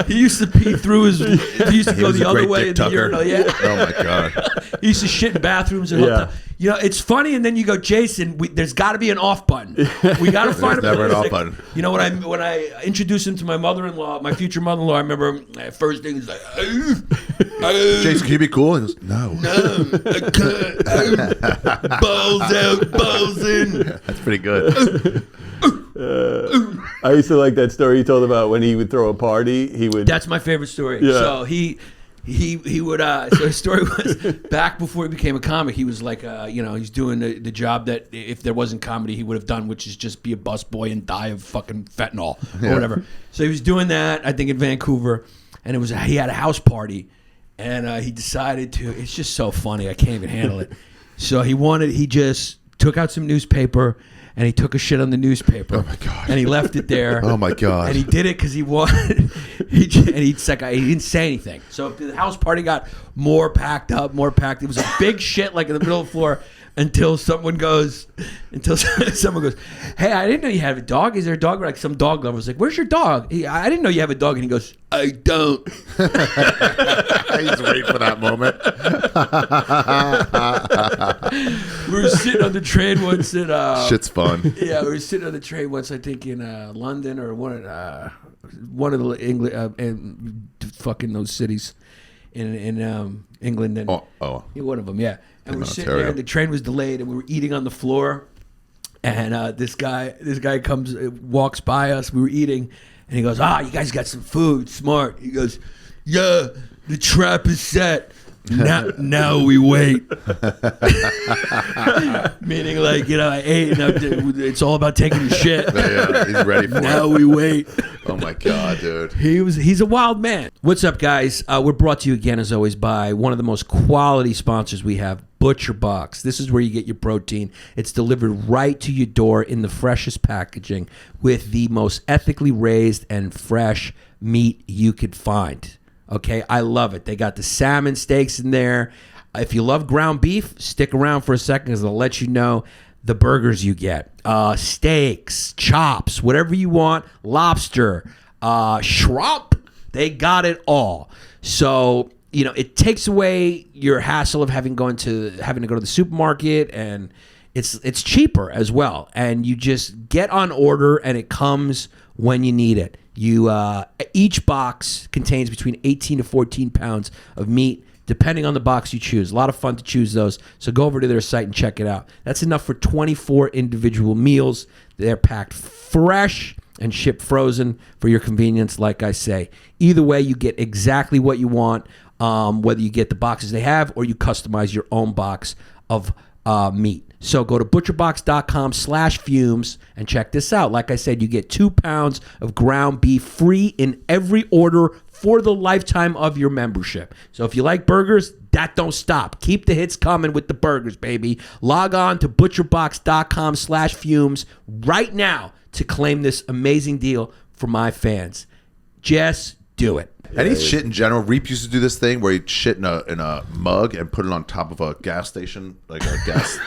He used to pee through his. He used to go was the a other great way dick in the tucker. urinal. Yeah. Oh my God. He used to shit in bathrooms and Yeah. hotels. It's funny, and then you go, Jason. There's got to be an off button. We got to find a never an place. off button. When I introduced him to my mother-in-law, my future mother-in-law, I remember first thing he's like, Jason, can you be cool? And he goes, no. I can't. Balls out, balls in. That's pretty good. I used to like that story you told about when he would throw a party. He would. That's my favorite story. Yeah. So he would. So his story was back before he became a comic. He was like, he's doing the job that if there wasn't comedy, he would have done, which is just be a busboy and die of fucking fentanyl or whatever. So he was doing that, I think, in Vancouver, and he had a house party, and he decided to. It's just so funny. I can't even handle it. So he just took out some newspaper. And he took a shit on the newspaper. Oh my God. And he left it there. Oh my God. And he did it because he wanted. He didn't say anything. So the house party got more packed up. It was a big shit like in the middle of the floor until someone goes, "Hey, I didn't know you have a dog. Is there a dog?" Like some dog lover was like, "Where's your dog?" I didn't know you have a dog. And he goes, "I don't." He's waiting for that moment. We were sitting on the train once at. Shit's fun. Yeah, we were sitting on the train once, I think in London or one of the England, fucking those cities in England and one of them, yeah. And we're sitting there, and the train was delayed, and we were eating on the floor, and this guy walks by us. We were eating, and he goes, "You guys got some food, smart." He goes, "Yeah, the trap is set. Now we wait." Meaning, like, I ate, and it's all about taking the shit. Yeah, he's ready for Now it. we wait. Oh my God, dude. He's a wild man. What's up, guys? We're brought to you again, as always, by one of the most quality sponsors we have, Butcherbox. This is where you get your protein. It's delivered right to your door in the freshest packaging with the most ethically raised and fresh meat you could find. Okay, I love it. They got the salmon steaks in there. If you love ground beef, stick around for a second because I'll let you know the burgers you get. Steaks, chops, whatever you want. Lobster, shrimp. They got it all. So, it takes away your hassle of having to go to the supermarket, and it's cheaper as well. And you just get on order, and it comes when you need it. Each box contains between 18 to 14 pounds of meat, depending on the box you choose. A lot of fun to choose those. So go over to their site and check it out. That's enough for 24 individual meals. They're packed fresh and shipped frozen for your convenience, like I say. Either way, you get exactly what you want, whether you get the boxes they have or you customize your own box of meat. So go to butcherbox.com/fumes and check this out. Like I said, you get 2 pounds of ground beef free in every order for the lifetime of your membership. So if you like burgers, that don't stop. Keep the hits coming with the burgers, baby. Log on to butcherbox.com/fumes right now to claim this amazing deal for my fans. Just do it. Any shit in general. Reap used to do this thing where he'd shit in a mug and put it on top of a gas station, like a gas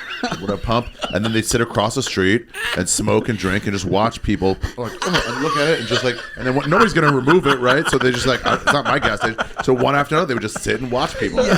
pump, and then they'd sit across the street and smoke and drink and just watch people and look at it and just like, and then nobody's gonna remove it, right? So they just like, it's not my gas station. So one after another, they would just sit and watch people. These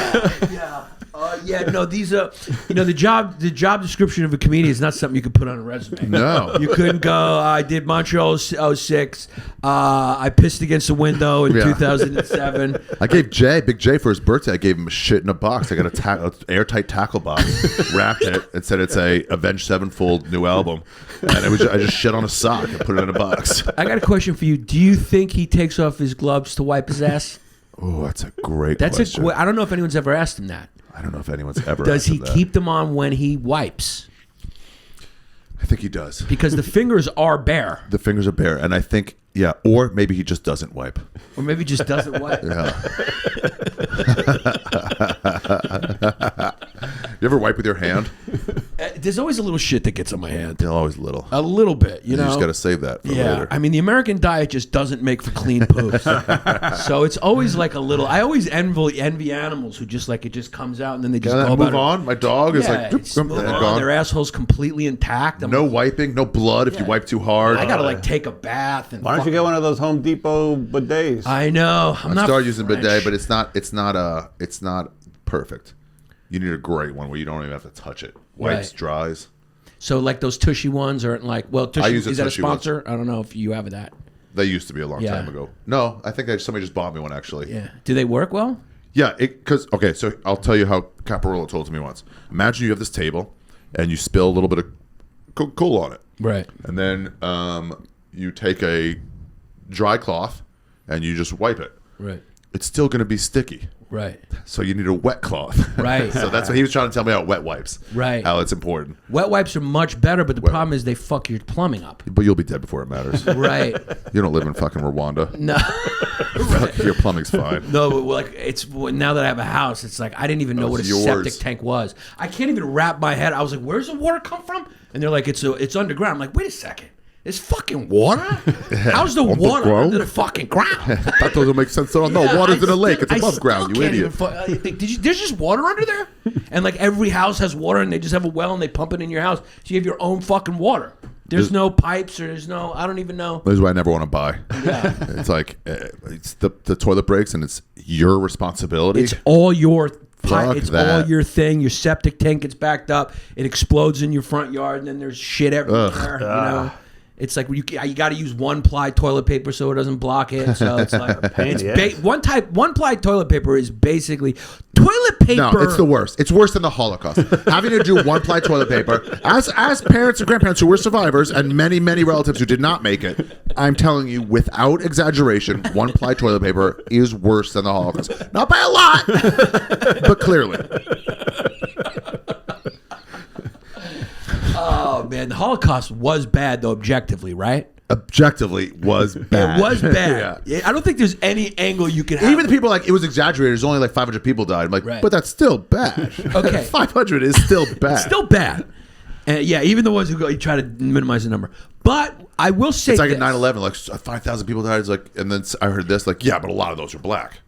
are, the job description of a comedian is not something you could put on a resume. No. You couldn't go, I did Montreal 06, I pissed against a window in 2007. I gave Big J for his birthday, I gave him a shit in a box. I got an airtight tackle box, wrapped it, and said it's a Avenged Sevenfold new album. And I just shit on a sock and put it in a box. I got a question for you. Do you think he takes off his gloves to wipe his ass? Oh, that's a great question. I don't know if anyone's ever asked him that. I don't know if anyone's ever Does asked he him that. keep them on when he wipes? I think he does. Because the fingers are bare. The fingers are bare. And I think Yeah, or maybe he just doesn't wipe. Or maybe just doesn't wipe. Yeah. You ever wipe with your hand? There's always a little shit that gets on my hand. They're always little. A little bit, you know. You just got to save that for later. I mean, the American diet just doesn't make for clean poops. So it's always like a little. I always envy animals who just like it just comes out and then they just go move about on. My dog is like it's move on. Their asshole's completely intact. No wiping, no blood if you wipe too hard. I gotta like take a bath and. Why don't you get one of those Home Depot bidets? I know. I started using bidet, but it's not perfect. You need a great one where you don't even have to touch it. Wipes, dries. So like those Tushy ones aren't like Tushy, I use is that a Tushy sponsor? I don't know if you have that. They used to be a long time ago. No, I think somebody just bought me one actually. Yeah. Do they work well? Yeah, so I'll tell you how Caparola told it to me once. Imagine you have this table and you spill a little bit of Coca-Cola on it. Right. And then you take a dry cloth and you just wipe it. Right. It's still going to be sticky. Right. So you need a wet cloth. Right. So that's what he was trying to tell me about wet wipes. Right. How it's important. Wet wipes are much better, but the problem is they fuck your plumbing up. But you'll be dead before it matters. Right. You don't live in fucking Rwanda. No. Right. Your plumbing's fine. No, but like now that I have a house, it's like I didn't even know what a septic tank was. I can't even wrap my head. I was like, "Where's the water come from?" And they're like, "It's underground." I'm like, "Wait a second. It's fucking water? How's the water under the fucking ground?" That doesn't make sense at all. No, water's in a lake. It's above ground, you idiot. There's just water under there? And like every house has water and they just have a well and they pump it in your house. So you have your own fucking water. There's no pipes or I don't even know. This is what I never want to buy. Yeah. It's like, it's the toilet breaks and it's your responsibility. It's all your It's all your thing. Your septic tank gets backed up. It explodes in your front yard and then there's shit everywhere, you know. It's like you got to use one-ply toilet paper so it doesn't block it. So it's like one-ply toilet paper is basically toilet paper. No, it's the worst. It's worse than the Holocaust. Having to do one-ply toilet paper. As parents and grandparents who were survivors and many, many relatives who did not make it, I'm telling you, without exaggeration, one-ply toilet paper is worse than the Holocaust. Not by a lot, but clearly. Oh, man. The Holocaust was bad, though, objectively, right? Objectively was bad. It was bad. Yeah. I don't think there's any angle you could have. Even the people like, it was exaggerated. There's only like 500 people died. I'm like, but that's still bad. Okay. 500 is still bad. Still bad. And yeah, even the ones who go, you try to minimize the number. But I will say it's like this. at 9/11, like 5,000 people died. It's like, and then I heard this, like, yeah, but a lot of those are black.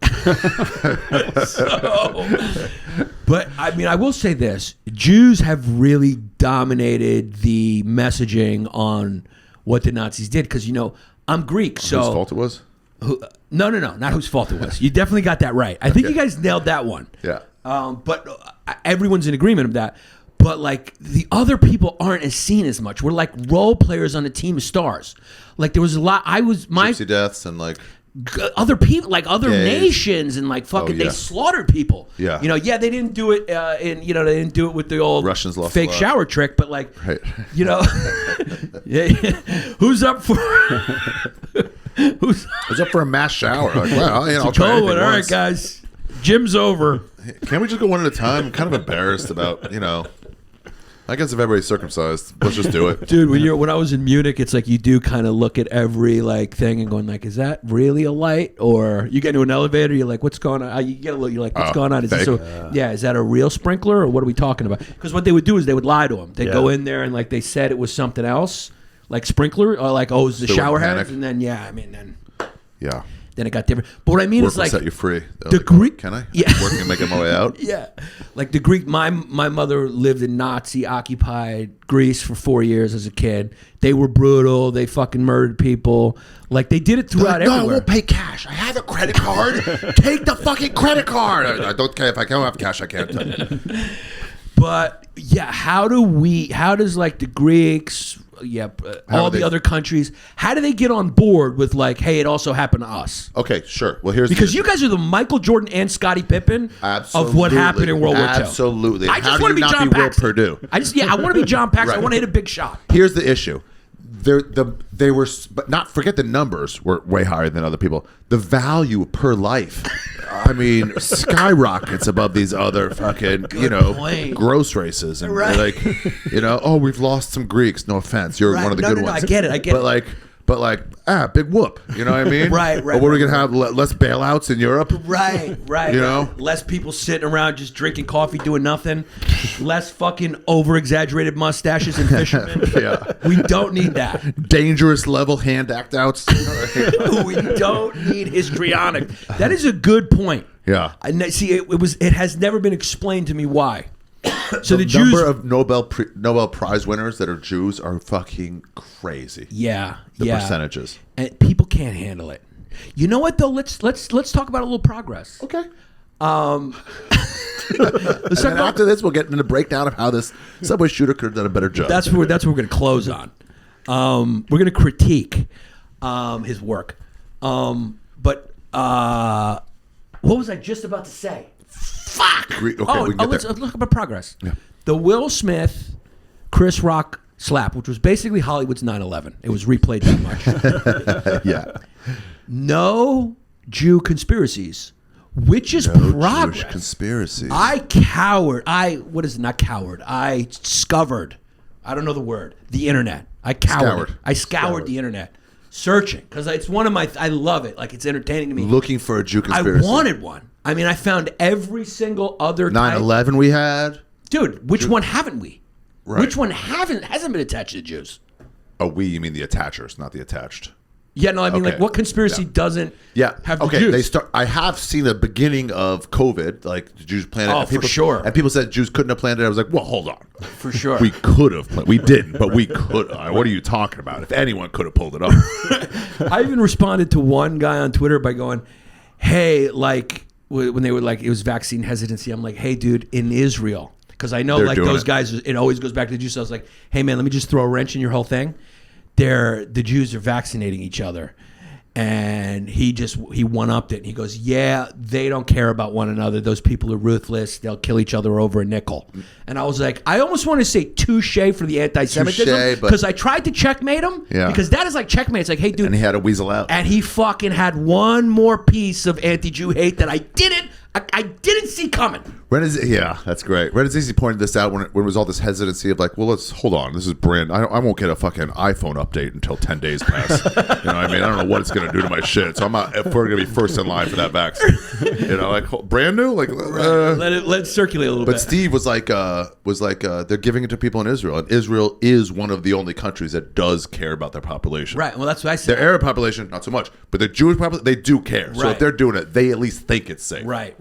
But I mean, I will say this: Jews have really dominated the messaging on what the Nazis did. Because I'm Greek, so whose fault it was? No, not whose fault it was. You definitely got that right. I think you guys nailed that one. Yeah. But everyone's in agreement of that. But like the other people aren't as seen as much. We're like role players on a team of stars. Like there was a lot. Gypsy deaths and like other people, like other gays. Nations, and like fucking they slaughtered people. Yeah. They didn't do it they didn't do it with the old Russians lost fake shower trick. But like, yeah. Who's up for? Who's all right, once. guys. Gym's over. Can't we just go one at a time? I'm kind of embarrassed about I guess if everybody's circumcised, let's just do it. Dude, when I was in Munich, it's like you do kind of look at every like thing and going like, is that really a light? Or you get into an elevator, you're like, what's going on? You get a look, you're like, what's going on? Is this is that a real sprinkler or what are we talking about? Because what they would do is they would lie to them. They'd go in there and like they said it was something else, like sprinkler, or like, oh, it's the shower head. And then then it got different. But what I mean Work is like will set you free. The Greek. Can I? Yeah. Working and making my way out. Yeah, like the Greek. My mother lived in Nazi occupied Greece for 4 years as a kid. They were brutal. They fucking murdered people. Like they did it throughout everywhere. No, I won't pay cash. I have a credit card. Take the fucking credit card. I don't care if I can't have cash. I can't. But yeah, how does like the Greeks? All the other countries. How do they get on board with like, hey, it also happened to us? Okay, sure. Well, here's because you guys are the Michael Jordan and Scottie Pippen of what happened in World War II. Absolutely. I just want to be John Paxson. Purdue? I want to be John Paxson. I want to hit a big shot. Here's the issue. They were, but not forget the numbers were way higher than other people. The value per life, I mean, skyrockets above these other fucking, gross races. And like, we've lost some Greeks. No offense. You're one of the good ones. I get it. But like, but like, big whoop. You know what I mean? Right. Or what are we gonna have? Less bailouts in Europe? Right. You know? Less people sitting around just drinking coffee, doing nothing. Less fucking over-exaggerated mustaches and fishermen. Yeah. We don't need that. Dangerous level hand act outs. We don't need histrionic. That is a good point. Yeah. See, it has never been explained to me why. So the Jews, number of Nobel Prize winners that are Jews are fucking crazy. yeah, The yeah, percentages. and people can't handle it. You know what though? Let's talk about a little progress. Okay. Let's And talk then about, after this, we'll get into the breakdown of how this subway shooter could have done a better job. that's what we're going to close on. We're going to critique his work. But what was I just about to say? Fuck. Okay, we can get let's there. look about progress. Yeah. The Will Smith, Chris Rock slap, which was basically Hollywood's 9/11. It was replayed that much. Yeah. No Jew conspiracies, which is progress. Jewish conspiracies. I scoured. I don't know the word. The internet. I scoured the internet, searching because it's one of my. I love it. Like it's entertaining to me. Looking for a Jew conspiracy. I wanted one. I mean, I found every single other 9/11 we had. Dude, which one haven't we? Right. Which one hasn't been attached to the Jews? Oh, we, you mean the attachers, not the attached. Yeah, no, I mean, Okay. like, what conspiracy doesn't have the okay. Jews? I have seen the beginning of COVID, like the Jews planted. Oh, and people, for sure. And people said Jews couldn't have planted it. I was like, well, hold on. For sure. We could have. We didn't, but we could. What are you talking about? If anyone could have pulled it off. I even responded to one guy on Twitter by going, hey, like, when they were like, it was vaccine hesitancy, I'm like, hey, dude, in Israel, because I know They're like doing those it. guys, it always goes back to the Jews. So I was like, hey, man, let me just throw a wrench in your whole thing. The Jews are vaccinating each other. And he one-upped it. And he goes, yeah, they don't care about one another. Those people are ruthless. They'll kill each other over a nickel. And I was like, I almost want to say touche for the anti-Semitism. Touche, but- because I tried to checkmate him. Yeah. Because that is like checkmate. It's like, hey, dude. And he had to weasel out. And he fucking had one more piece of anti-Jew hate that I didn't see coming. Yeah, that's great. Renazizi pointed this out when it was all this hesitancy of like, well, let's hold on. This is brand. I won't get a fucking iPhone update until 10 days pass. You know what I mean? I don't know what it's going to do to my shit. So I'm not. If we're going to be first in line for that vaccine, you know, like brand new, like Let it circulate a little bit. But Steve was like, they're giving it to people in Israel, and Israel is one of the only countries that does care about their population. Right. Well, that's what I said. Their Arab population, not so much, but the Jewish population, they do care. So Right. if they're doing it, they at least think it's safe. Right.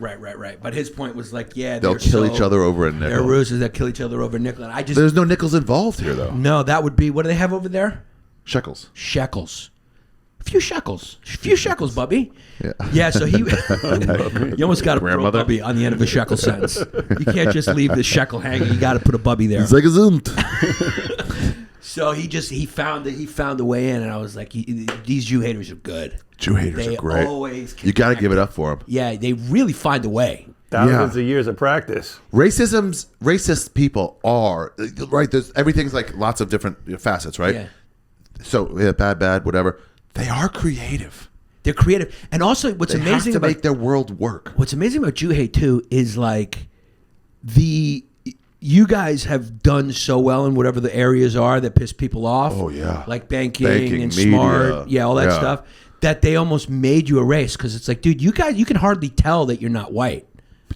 But his point was like, yeah, They'll kill each other over a nickel. They're ruthless. They'll kill each other over a nickel. And I just There's no nickels involved here, though. no. That would be what do they have over there? Shekels. Shekels. A few shekels, Bubby. Yeah. Yeah, so he you almost got to put a Grandmother? Bubby on the end of a shekel sentence. You can't just leave the shekel hanging. You got to put a Bubby there. Zegazunt. So he found the way in, and I was like, these Jew haters are good. Jew haters They are great. always You got to connect. give it up for them. Yeah, they really find a way. Thousands of years of practice. Racist people are, right, there's everything's like lots of different facets, right? Yeah. So, yeah, bad, whatever. They are creative. They're creative, and also what's They amazing have to about make their world work. what's amazing about Jew hate too is like you guys have done so well in whatever the areas are that piss people off. Oh, yeah. Like banking and media. smart, all that Yeah. stuff. That they almost made you a race because it's like, dude, you can hardly tell that you're not white.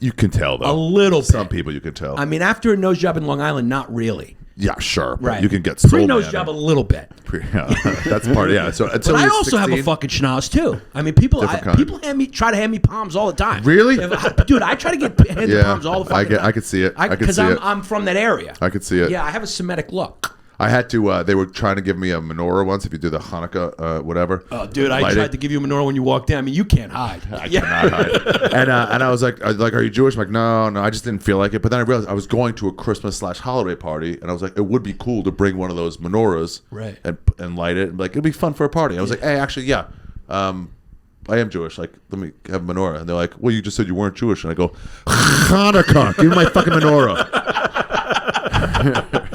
You can tell, though. A little bit. Some people you can tell. I mean, after a nose job in Long Island, not really. Yeah, sure. But Right. you can get soul Pre-nose man. job a little bit. Yeah, that's part. Yeah. So until But I he's also have a 16, fucking schnoz too. I mean, people Different kind. people try to hand me palms all the time. Really? Dude, I try to get handed palms all the fucking time. I could see it. I could Because see it. I'm from that area. I could see it. Yeah, I have a Semitic look. I had to. They were trying to give me a menorah once. If you do the Hanukkah, whatever. Oh, dude, I lighting. tried to give you a menorah when you walked in. I mean, you can't hide. I cannot hide. And I was like, are you Jewish? I'm like, no, I just didn't feel like it. But then I realized I was going to a Christmas/holiday party, and I was like, it would be cool to bring one of those menorahs, Right. and light it. And like, it'd be fun for a party. I was like, hey, actually, yeah, I am Jewish. Like, let me have a menorah. And they're like, well, you just said you weren't Jewish. And I go, Hanukkah, give me my fucking menorah.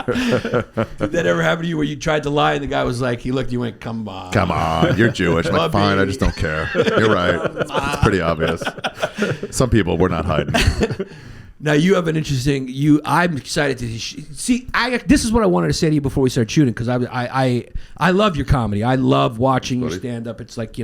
Did that ever happen to you where you tried to lie and the guy was like, he looked, you went, come on. Come on, you're Jewish. I'm like, Bubby. fine, I just don't care. You're right. It's pretty obvious. Some people, we're not hiding. Now you have an interesting. I'm excited to see. This is what I wanted to say to you before we start shooting because I love your comedy. I love watching your stand up. It's like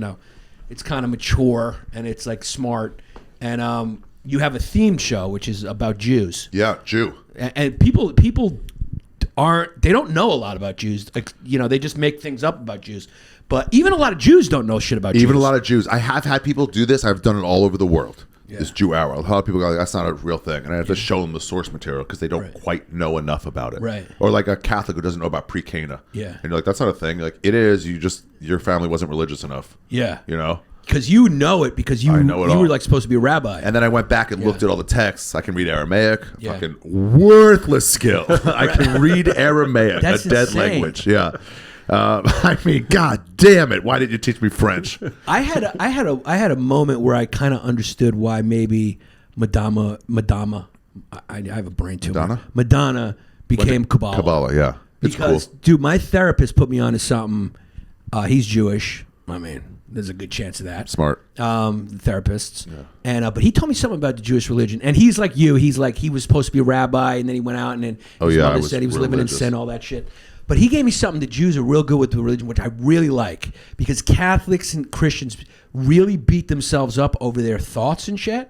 it's kind of mature and it's like smart. And you have a themed show which is about Jews. Yeah, Jew. And people they don't know a lot about Jews. Like they just make things up about Jews. But even a lot of Jews don't know shit about Jews. Even a lot of Jews. I have had people do this. I've done it all over the world. Yeah. This Jew hour. A lot of people go, that's not a real thing. And I have to show them the source material because they don't quite know enough about it. Right. Or like a Catholic who doesn't know about pre-Cana. Yeah. And you're like, that's not a thing. Like, it is. Your family wasn't religious enough. Yeah. Because you know it because you all. were like supposed to be a rabbi. And then I went back and looked at all the texts. I can read Aramaic. Fucking worthless skill. I can read Aramaic, That's a dead insane. language. Yeah. I mean, God damn it! Why didn't you teach me French? I had a moment where I kind of understood why maybe Madonna. I have a brain tumor. Madonna became Kabbalah. Kabbalah, yeah. It's because, cool. dude, my therapist put me onto something. He's Jewish. I mean, there's a good chance of that. Smart. The therapists. Yeah. And but he told me something about the Jewish religion. And he's like you. He's like he was supposed to be a rabbi, and then he went out and then his mother said he was living in sin, all that shit. But he gave me something that Jews are real good with the religion, which I really like, because Catholics and Christians really beat themselves up over their thoughts and shit.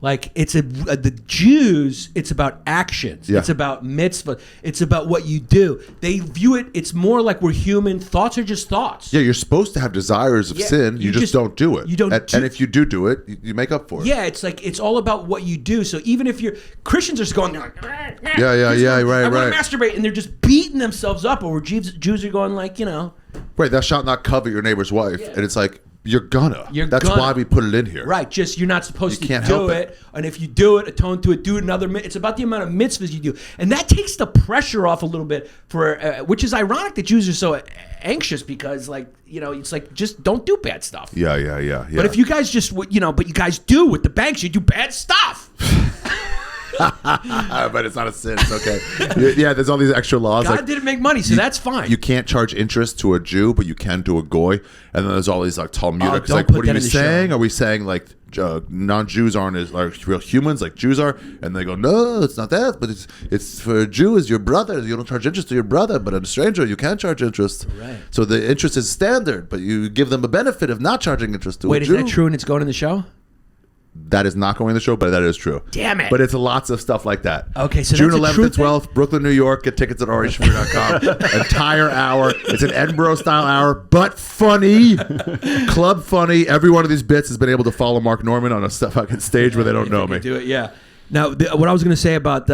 Like the Jews, it's about actions. Yeah. It's about mitzvah. It's about what you do. They view it. It's more like we're human. Thoughts are just thoughts. Yeah, you're supposed to have desires of sin. You just don't do it. You don't. And if you do it, you make up for it. Yeah, it's like it's all about what you do. So even if Christians are just going, they're like, right. I want to masturbate, and they're just beating themselves up over. Jews are going like, right. Thou shalt not covet your neighbor's wife, and it's like. That's why we put it in here. Right. Just you're not supposed to do it. And if you do it, atone to it, do another. It's about the amount of mitzvahs you do. And that takes the pressure off a little bit which is ironic that Jews are so anxious because it's like just don't do bad stuff. Yeah. But if you guys just, but you guys do with the banks, you do bad stuff. But it's not a sin. It's okay. Yeah, there's all these extra laws. God didn't make money, so that's fine. You can't charge interest to a Jew, but you can to a goy. And then there's all these like Talmudic. Like, what are you saying? Show. Are we saying like non-Jews aren't as like real humans like Jews are? And they go, no, it's not that. But it's for a Jew is your brother. You don't charge interest to your brother, but a stranger you can charge interest. Right. So the interest is standard, but you give them a benefit of not charging interest to a Jew. Wait, is that true? And it's going in the show? That is not going in the show, but that is true. Damn it. But it's lots of stuff like that. Okay, so June that's 11th and 12th, Brooklyn, New York. Get tickets at arishaffir.com. Entire hour. It's an Edinburgh-style hour, but funny. Club funny. Every one of these bits has been able to follow Mark Norman on a fucking stage where they don't know me. Do it, yeah. Now, what I was going to say about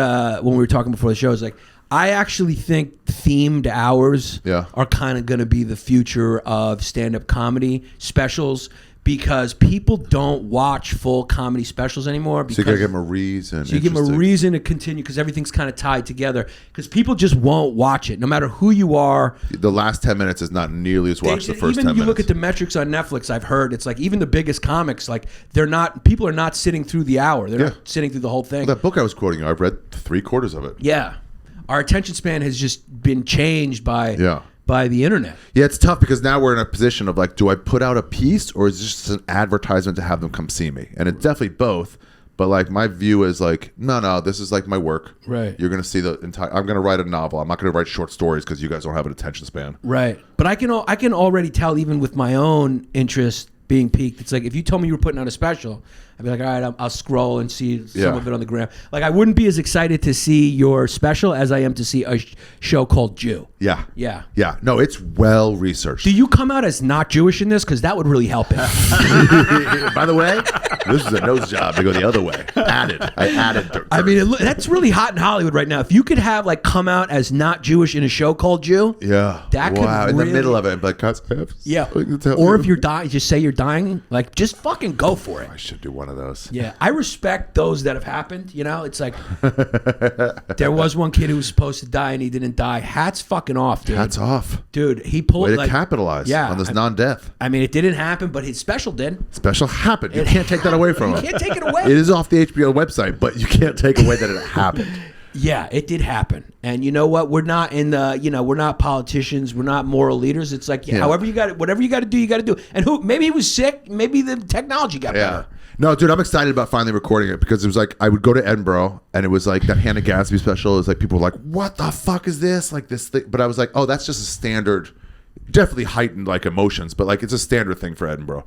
when we were talking before the show is like, I actually think themed hours are kind of going to be the future of stand-up comedy specials. Because people don't watch full comedy specials anymore. So you got to give them a reason. So you give them a reason to continue because everything's kind of tied together. Because people just won't watch it, no matter who you are. The last 10 minutes is not nearly as watched the first 10 minutes. Even you look at the metrics on Netflix, I've heard, it's like even the biggest comics, like people are not sitting through the hour. They're not sitting through the whole thing. Well, that book I was quoting you, I've read 3/4 of it. Yeah. Our attention span has just been changed by the internet. Yeah, it's tough because now we're in a position of like, do I put out a piece or is this just an advertisement to have them come see me? And it's definitely both. But like my view is like, no, this is like my work. Right. You're going to see the entire. I'm going to write a novel. I'm not going to write short stories because you guys don't have an attention span. Right. But I can already tell even with my own interest being piqued. It's like if you told me you were putting out a special, I'd be like, all right, I'll scroll and see some of it on the gram. Like I wouldn't be as excited to see your special as I am to see a show called Jew. Yeah. Yeah. Yeah. No, it's well researched. Do you come out as not Jewish in this? Because that would really help it. By the way, this is a nose job to go the other way. I added. I mean, that's really hot in Hollywood right now. If you could have like come out as not Jewish in a show called Jew. Yeah. That could really, in the middle of it, like, yeah. Or if you're dying, just say you're dying. Like, just fucking go for it. I should do one of those. Yeah, I respect those that have happened. You know, it's like there was one kid who was supposed to die and he didn't die. Hats fucking off, dude. Hats off, dude. He pulled way to capitalize on this non-death. I mean, it didn't happen, but his special did. Special happened. You can't take that away from him. You can't take it away. It is off the HBO website, but you can't take away that it happened. Yeah, it did happen. And you know what? We're not in the, we're not politicians. We're not moral leaders. It's like, however you got it, whatever you got to do, you got to do. And maybe he was sick. Maybe the technology got better. No, dude, I'm excited about finally recording it because it was like I would go to Edinburgh and it was like that Hannah Gadsby special. It was like people were like, "What the fuck is this?" Like this thing, but I was like, "Oh, that's just a standard." Definitely heightened like emotions, but like it's a standard thing for Edinburgh,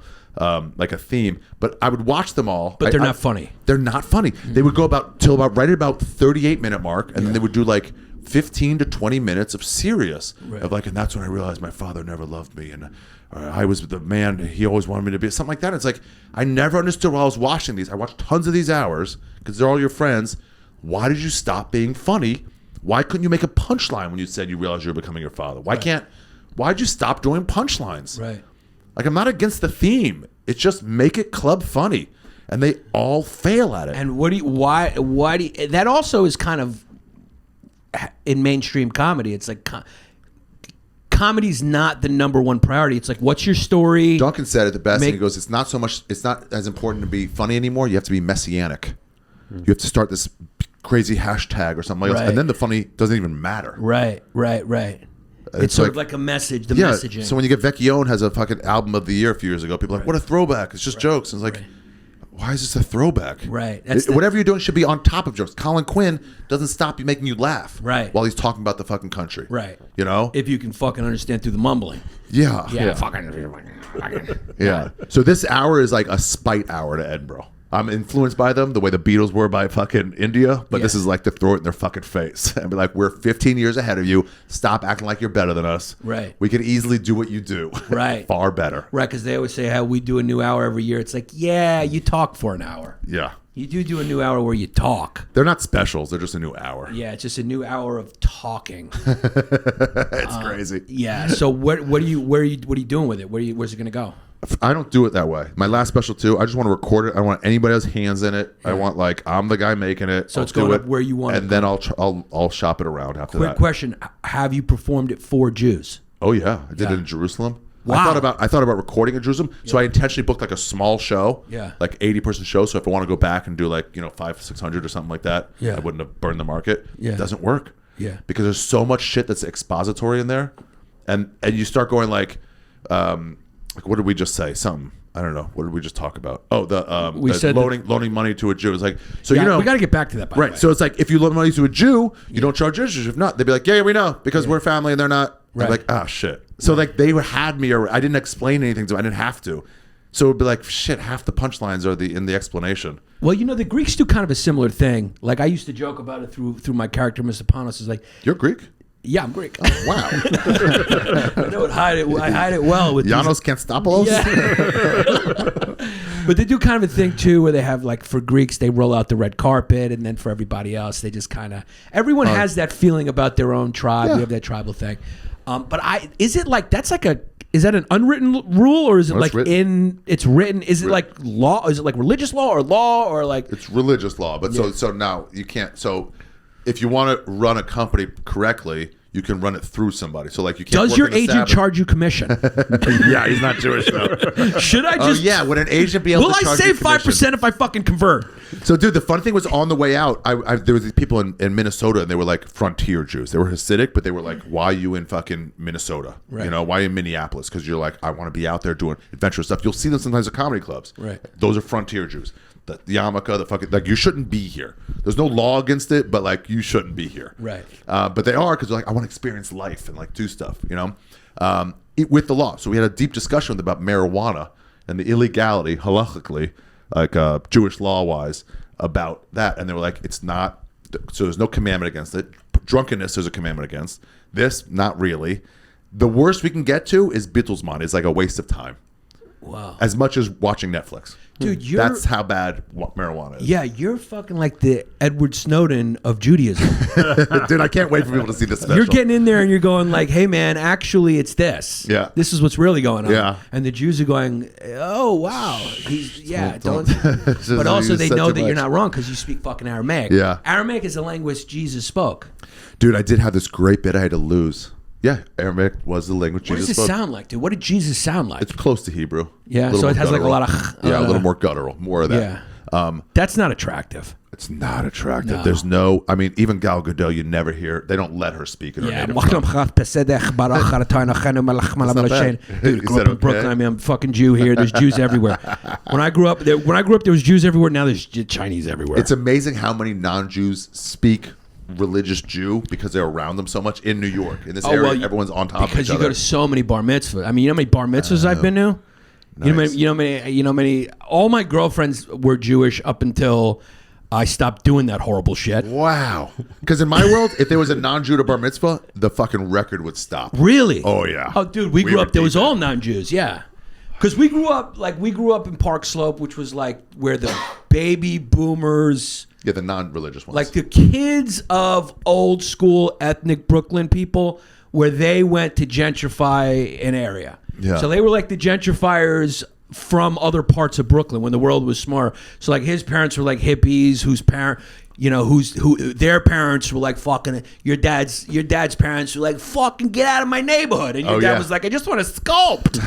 like a theme. But I would watch them all, but they're not funny. They're not funny. They would go till right at about 38-minute mark, and then they would do like 15 to 20 minutes of serious of like, and that's when I realized my father never loved me, and I was the man he always wanted me to be, something like that. It's like I never understood while I was watching these. I watched tons of these hours because they're all your friends. Why did you stop being funny? Why couldn't you make a punchline when you said you realized you were becoming your father? Why'd you stop doing punchlines? Right. Like, I'm not against the theme. It's just make it club funny. And they all fail at it. And why do you, that also is kind of in mainstream comedy. It's like comedy's not the number one priority. It's like, what's your story? Duncan said it the best. And he goes, it's not as important to be funny anymore. You have to be messianic. You have to start this crazy hashtag or something else. And then the funny doesn't even matter. Right. It's sort of like a message, messaging. So when you get Vecchione has a fucking album of the year a few years ago, people are like, what a throwback. It's just jokes. And it's like, why is this a throwback? Right. Whatever you're doing should be on top of jokes. Colin Quinn doesn't stop you making you laugh. Right. While he's talking about the fucking country. Right. You know? If you can fucking understand through the mumbling. Yeah. Yeah. So this hour is like a spite hour to Edinburgh. I'm influenced by them the way the Beatles were by fucking India, but this is like to throw it in their fucking face and be like, we're 15 years ahead of you. Stop acting like you're better than us. Right. We can easily do what you do. Right. Far better. Right, because they always say how we do a new hour every year. It's like, yeah, you talk for an hour. Yeah. You do a new hour where you talk. They're not specials. They're just a new hour. Yeah, it's just a new hour of talking. It's crazy. Yeah. So what are you doing with it? Where's it gonna go? I don't do it that way. My last special too, I just want to record it. I don't want anybody else's hands in it. I want like I'm the guy making it. So it's going up where you want it. And then I'll shop it around after that. Quick question: have you performed it for Jews? Oh yeah, I did it in Jerusalem. Wow. I thought about recording in Jerusalem, so I intentionally booked like a small show, like 80-person show. So if I want to go back and do like 500-600 or something like that, I wouldn't have burned the market. It doesn't work. Because there's so much shit that's expository in there, and you start going like what did we just say? Something. I don't know. What did we just talk about? Oh, we said loaning money to a Jew. It's like, so we got to get back to that. By the way. So it's like if you loan money to a Jew, you don't charge interest. If not, they'd be like, yeah, we know because we're family and they're not. Right. I'm like, oh shit. So like they had me, or I didn't explain anything to them. I didn't have to. So it'd be like, shit. Half the punchlines are in the explanation. Well, the Greeks do kind of a similar thing. Like I used to joke about it through my character, Mr. Panos. Is like, you're Greek. Yeah, I'm Greek. Oh, wow. I hide it well with Yannis Pappas. Yeah. But they do kind of a thing too, where they have like for Greeks they roll out the red carpet, and then for everybody else they just kind of everyone has that feeling about their own tribe. Yeah. We have that tribal thing. But is it like that's like is that an unwritten rule, or is it like it's written? Is it like law? Is it like religious law or like it's religious law? But so now you can't. So if you want to run a company correctly, you can run it through somebody. So like you can't. Does your agent charge you commission? Yeah, he's not Jewish though. Should I just? Yeah, would an agent be able to charge you commission? Will I save 5% if I fucking convert? So dude, the fun thing was on the way out, there was these people in Minnesota, and they were like frontier Jews. They were Hasidic, but they were like, why are you in fucking Minnesota? Right. Why are you in Minneapolis? Because you're like, I want to be out there doing adventurous stuff. You'll see them sometimes at comedy clubs. Right. Those are frontier Jews. The yarmulke, the fucking, like, you shouldn't be here. There's no law against it, but like you shouldn't be here. Right. But they are, because they're like, I want to experience life and like do stuff, with the law. So we had a deep discussion with them about marijuana and the illegality, halachically, like Jewish law wise, about that. And they were like, it's not, so there's no commandment against it. Drunkenness, there's a commandment against. This, not really. The worst we can get to is Bittelsmann. It's like a waste of time. Wow. As much as watching Netflix. Dude, that's how bad marijuana is. Yeah, you're fucking like the Edward Snowden of Judaism. Dude, I can't wait for people to see this special. You're getting in there and you're going like, hey man, actually it's this. Yeah. This is what's really going on. Yeah. And the Jews are going, oh wow. Don't. But also they know that you're not wrong because you speak fucking Aramaic. Yeah. Aramaic is the language Jesus spoke. Dude, I did have this great bit I had to lose. Yeah, Aramaic was the language Jesus spoke. What does it sound like, dude? What did Jesus sound like? It's close to Hebrew. Yeah, so it has like a lot of... a little more guttural, more of that. That's not attractive. It's not attractive. No. There's no. I mean, even Gal Gadot, you never hear. They don't let her speak in her Yeah, native tongue. dude, grew up in Brooklyn. I mean, I'm a fucking Jew here. There's Jews everywhere. When I grew up, there was Jews everywhere. Now there's Chinese everywhere. It's amazing how many non-Jews speak religious Jew because they're around them so much in New York. In this area, everyone's on top of each because you other. go to so many bar mitzvahs. I mean, you know how many bar mitzvahs I've been to? Nice. You know many. All my girlfriends were Jewish up until I stopped doing that horrible shit. Wow. Because in my world, if there was a non-Jew to bar mitzvah, the fucking record would stop. Really? Oh, yeah. Oh, dude, we grew were up. There was deep in. all non-Jews. Yeah. Because we grew up in Park Slope, which was like where the baby boomers, Yeah, the non-religious ones. like the kids of old school ethnic Brooklyn people, where they went to gentrify an area. Yeah. So they were like the gentrifiers from other parts of Brooklyn when the world was smaller. So like his parents were like hippies whose their parents were like fucking your dad's parents were like fucking get out of my neighborhood, and your dad was like, I just want to sculpt.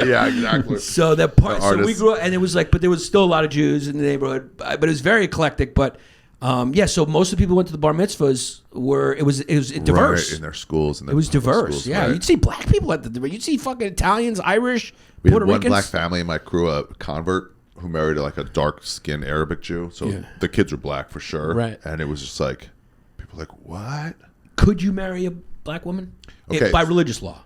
Yeah, exactly. So that part. So we artists. grew up, and it was like, but there was still a lot of Jews in the neighborhood, but it was very eclectic. But yeah, so most of the people who went to the bar mitzvahs were it was diverse. Right, in their schools. And It was diverse. schools, Yeah, right. you'd see black people at the. You'd see fucking Italians, Irish, We had Puerto one Ricans. black family in my crew, a convert who married like a dark-skinned Arabic Jew. So Yeah. the kids were black for sure. Right. And it was just like, people were like, what? Could you marry a black woman? Okay. By religious law,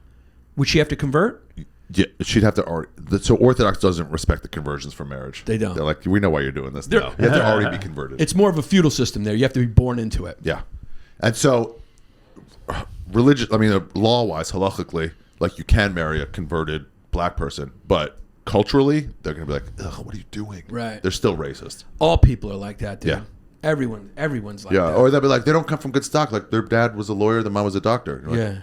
would she have to convert? Yeah, she'd have to already. So Orthodox doesn't respect the conversions for marriage. They don't. They're like, we know why you're doing this. No, you have to already be converted. It's more of a feudal system there. You have to be born into it. Yeah. And so, law-wise, halachically, like you can marry a converted black person, but culturally, they're going to be like, ugh, what are you doing? Right. They're still racist. All people are like that, dude. Yeah. Everyone's like Yeah. that. Or they'll be like, they don't come from good stock. Like their dad was a lawyer, their mom was a doctor. And you're Yeah.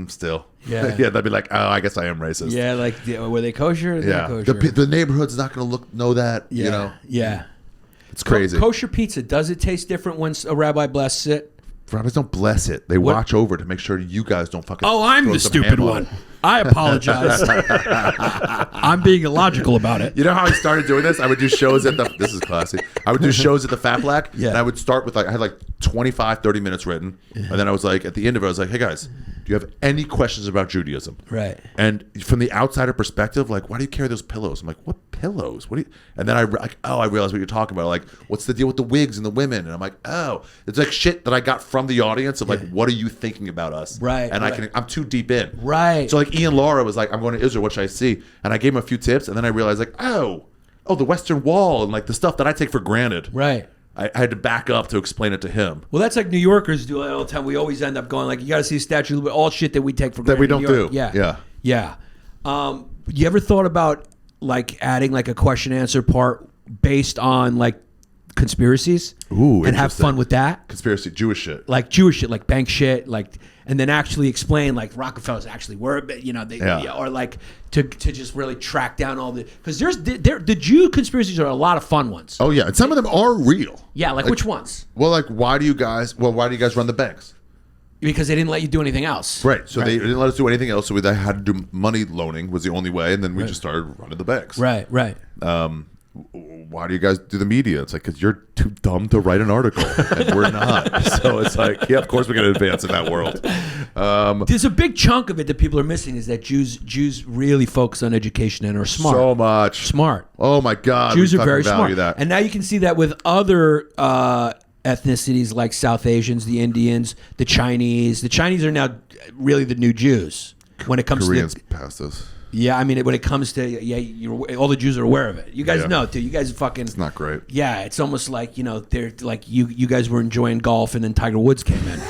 like, still. Yeah. Yeah. They'd be like, oh, I guess I am racist. Yeah, like were they kosher? Or Yeah. not kosher? The neighborhood's not going to know that. yeah. You know, Yeah. it's crazy. Kosher pizza, does it taste different when a rabbi blesses it? Rabbis don't bless it. They watch over to make sure you guys don't fucking. Oh, I'm throw the some stupid ham on one. it. I apologize. I'm being illogical about it. You know how I started doing this? I would do shows at the. This is classy. I would do shows at the Fat Black. Yeah. And I would start with I had 25, 30 minutes written. And then I was like, at the end of it, I was like, hey guys, do you have any questions about Judaism? Right. And from the outsider perspective, like, why do you carry those pillows? I'm like, what pillows? What do you? And then I realized what you're talking about. Like, what's the deal with the wigs and the women? And I'm like, oh, it's like shit that I got from the audience of like, what are you thinking about us? Right, And right. I'm too deep in. Right. So like Ian Laura was like, I'm going to Israel. What should I see? And I gave him a few tips, and then I realized like, oh, the Western Wall and like the stuff that I take for granted. Right. I had to back up to explain it to him. Well, that's like New Yorkers do it all the time. We always end up going like, you got to see a statue, all shit that we take for That granted. we in don't New York. do. Yeah. Yeah. Yeah. You ever thought about like adding like a question answer part based on like conspiracies? Ooh, and have interesting. fun with that? Conspiracy, Jewish shit. Like Jewish shit, like bank shit, like, and then actually explain like Rockefellers actually were, Yeah. or like to just really track down all the, because the Jew conspiracies are a lot of fun ones. Oh yeah, and some of them are real. Yeah, like which ones? Well, like why do you guys run the banks? Because they didn't let you do anything else. Right. So they didn't let us do anything else. So we had to do money loaning was the only way, and then we just started running the banks. Right. Why do you guys do the media? It's like because you're too dumb to write an article, and we're not. So it's like, yeah, of course we're going to advance in that world. There's a big chunk of it that people are missing is that Jews really focus on education and are smart. So much Smart. Oh my God, Jews we are very fucking value smart. That. And now you can see that with other ethnicities like South Asians, the Indians, the Chinese. The Chinese are now really the new Jews when it comes Koreans to passed us. Yeah, I mean, when it comes to all the Jews are aware of it. You guys Yeah. know too. You guys fucking. It's not great. Yeah, it's almost like they're like you guys were enjoying golf and then Tiger Woods came in.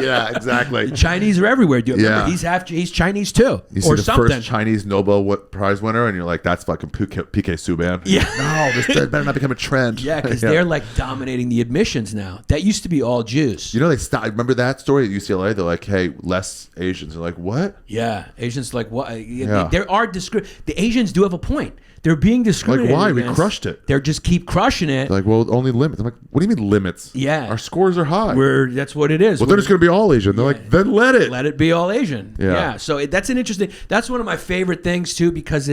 Yeah, exactly. Chinese are everywhere. Do you remember? Yeah. He's Chinese too, You see or the something. first Chinese Nobel Prize winner, and you're like, that's fucking PK Subban. Yeah. No, this better not become a trend. Yeah, because they're like dominating the admissions now. That used to be all Jews. You know, they stopped. Remember that story at UCLA? They're like, hey, less Asians. They're like, what? Yeah, Asians like what? Yeah. There are the Asians do have a point. They're being discriminated. Like, why? We against. crushed it. They're just keep crushing it. They're like, well, only limits. I'm like, what do you mean limits? Yeah. Our scores are high. That's what it is. Well, then it's going to be all Asian. They're like, then let it. Let it be all Asian. Yeah. Yeah. So that's an interesting. That's one of my favorite things too, because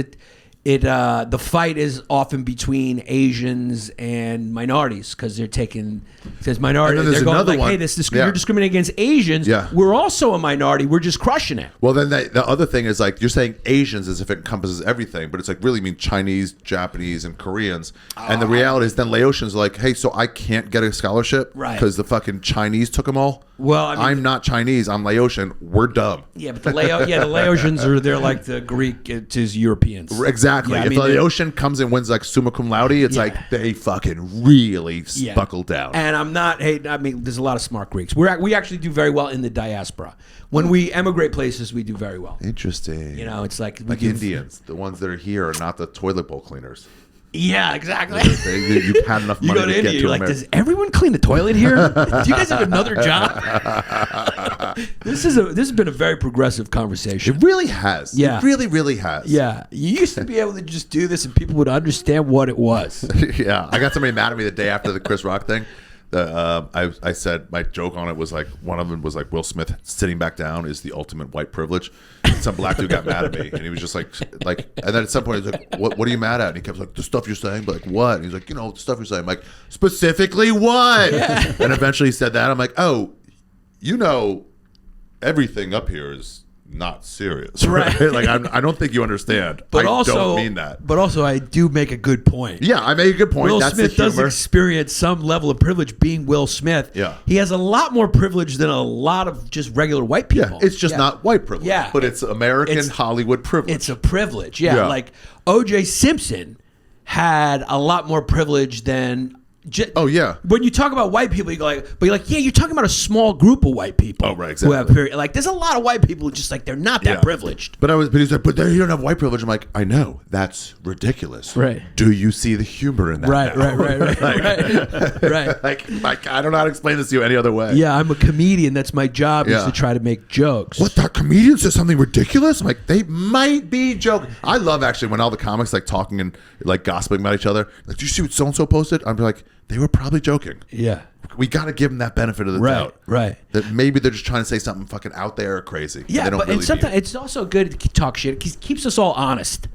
the fight is often between Asians and minorities because they're taking says minority. And then there's They're going another like, one. hey, this Yeah. you're discriminating against Asians. Yeah. We're also a minority. We're just crushing it. Well, then the other thing is like you're saying Asians as if it encompasses everything, but it's like really mean Chinese, Japanese, and Koreans. And the reality is then Laotians are like, hey, so I can't get a scholarship Right. because the fucking Chinese took them all. Well, I mean- I'm not Chinese. I'm Laotian. We're dumb. Yeah, but the Laotians are they're like the Greek to Europeans. Exactly. Yeah, I if mean, the Laotian comes and wins like summa cum laude, it's Yeah. like they fucking really Yeah. buckle down. And I'm not. Hey, I mean, there's a lot of smart Greeks. We actually do very well in the diaspora. When we emigrate places, we do very well. Interesting. You know, it's like we like give- Indians, the ones that are here are not the toilet bowl cleaners. Yeah, exactly. You've had enough You money go to to India, get you're to like, America. does everyone clean the toilet here? Do you guys have another job? This has been a very progressive conversation. It really has. Yeah. It really, really has. Yeah, you used to be able to just do this and people would understand what it was. Yeah. I got somebody mad at me the day after the Chris Rock thing. I said my joke on it was like one of them was like Will Smith sitting back down is the ultimate white privilege. And some black dude got mad at me and he was just like, and then at some point he's like, what are you mad at? And he kept like, the stuff you're saying, but like what? And he's like, the stuff you're saying. I'm like, specifically what? And eventually he said that. I'm like, oh, everything up here is not serious, right? Like I don't think you understand. But I don't mean that. But also, I do make a good point. Yeah, I made a good point. Will That's Smith the does humor. experience some level of privilege being Will Smith. Yeah. He has a lot more privilege than a lot of just regular white people. Yeah, it's just not white privilege. Yeah. But it's American Hollywood privilege. It's a privilege. Yeah. Yeah. Like O.J. Simpson had a lot more privilege than. Oh, yeah. When you talk about white people, you go like, but you're like, yeah, you're talking about a small group of white people. Oh, right, Who exactly. have period. Like, there's a lot of white people who just like they're not that Yeah. privileged. But he's like, but you don't have white privilege. I'm like, I know. That's ridiculous. Right. Do you see the humor in that? Right, now? right. Like, I don't know how to explain this to you any other way. Yeah, I'm a comedian. That's my job is Yeah. to try to make jokes. What, that comedian says something ridiculous? I'm like, they might be joking. I love actually when all the comics like talking and like gossiping about each other. Like, do you see what so-and-so posted? I'm like, they were probably joking. Yeah. We got to give them that benefit of the doubt. Right. That maybe they're just trying to say something fucking out there or crazy. Yeah, they don't but really and sometimes mean it. it's also good to talk shit. It keeps us all honest.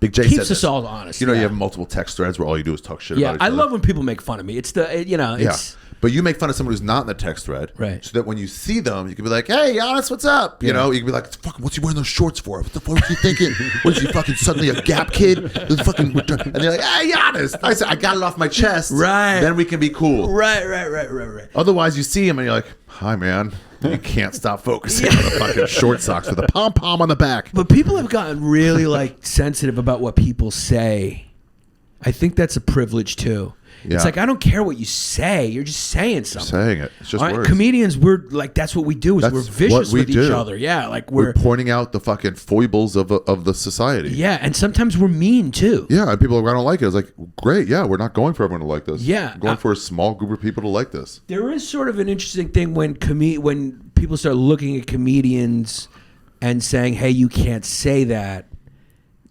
Big J keeps said us this. all honest. You know, yeah. you have multiple text threads where all you do is talk shit Yeah, about each I other. love when people make fun of me. It's the Yeah. it's But you make fun of someone who's not in the text thread. Right. So that when you see them, you can be like, hey, Yannis, what's up? You know, you can be like, fucking, what's he wearing those shorts for? What the fuck was he thinking? What is he fucking suddenly a Gap kid? And they're like, hey, Yannis. I said, I got it off my chest. Right. Then we can be cool. right. Otherwise, you see him and you're like, hi, man. You can't stop focusing on the fucking short socks with a pom-pom on the back. But people have gotten really like sensitive about what people say. I think that's a privilege too. Yeah. It's like I don't care what you say. You're just saying something. Saying it. It's just All right, words. comedians, we're like that's what we do. Is That's we're what vicious we with each do. other. Yeah, like We're pointing out the fucking foibles of the society. yeah, and sometimes we're mean too. Yeah, and people are like, I don't like it. It's like, great, yeah, we're not going for everyone to like this. Yeah. We're going for a small group of people to like this. There is sort of an interesting thing when people start looking at comedians and saying, "Hey, you can't say that."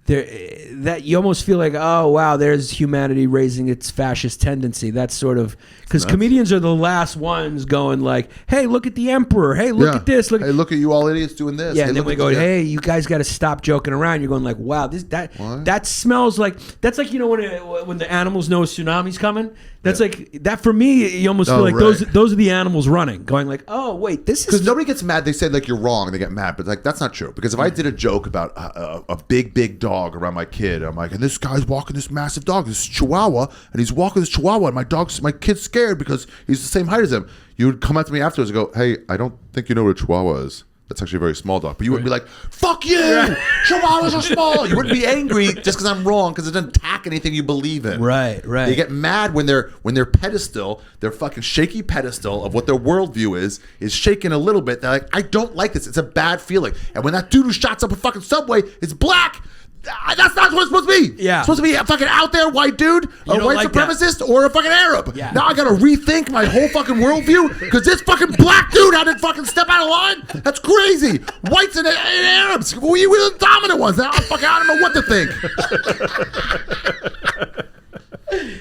That you almost feel like, oh wow, there's humanity raising its fascist tendency. That's sort of because comedians are the last ones going like, "Hey, look at the emperor. Hey, look at this. Look." Hey, look at you all idiots doing this. Yeah, Hey, and then look we at go, this. hey, you guys got to stop joking around. You're going like, wow, that smells like that's like when the animals know a tsunami's coming. That's like that for me. You almost feel like right. those are the animals running, going like, oh wait, this Because is nobody gets mad. They say like you're wrong. And they get mad, but like that's not true. Because if I did a joke about a big dog around my kid, I'm like, and this guy's walking this massive dog, this Chihuahua, and he's walking this Chihuahua, and my kid's scared because he's the same height as him. You would come up to me afterwards and go, hey, I don't think you know what a Chihuahua is. That's actually a very small dog. But you wouldn't be like, fuck you! Chihuahuas are small! You wouldn't be angry just because I'm wrong because it doesn't attack anything you believe in. right. They get mad when their pedestal, their fucking shaky pedestal of what their worldview is shaking a little bit. They're like, I don't like this. It's a bad feeling. And when that dude who shots up a fucking subway is black, that's not what it's supposed to be. Yeah. It's supposed to be a fucking out there white dude, a don't white like that. supremacist, or a fucking Arab. Yeah. Now I gotta rethink my whole fucking worldview because this fucking black dude had to fucking step out of line. That's crazy. Whites and Arabs, we're the dominant ones. Now I don't know what to think.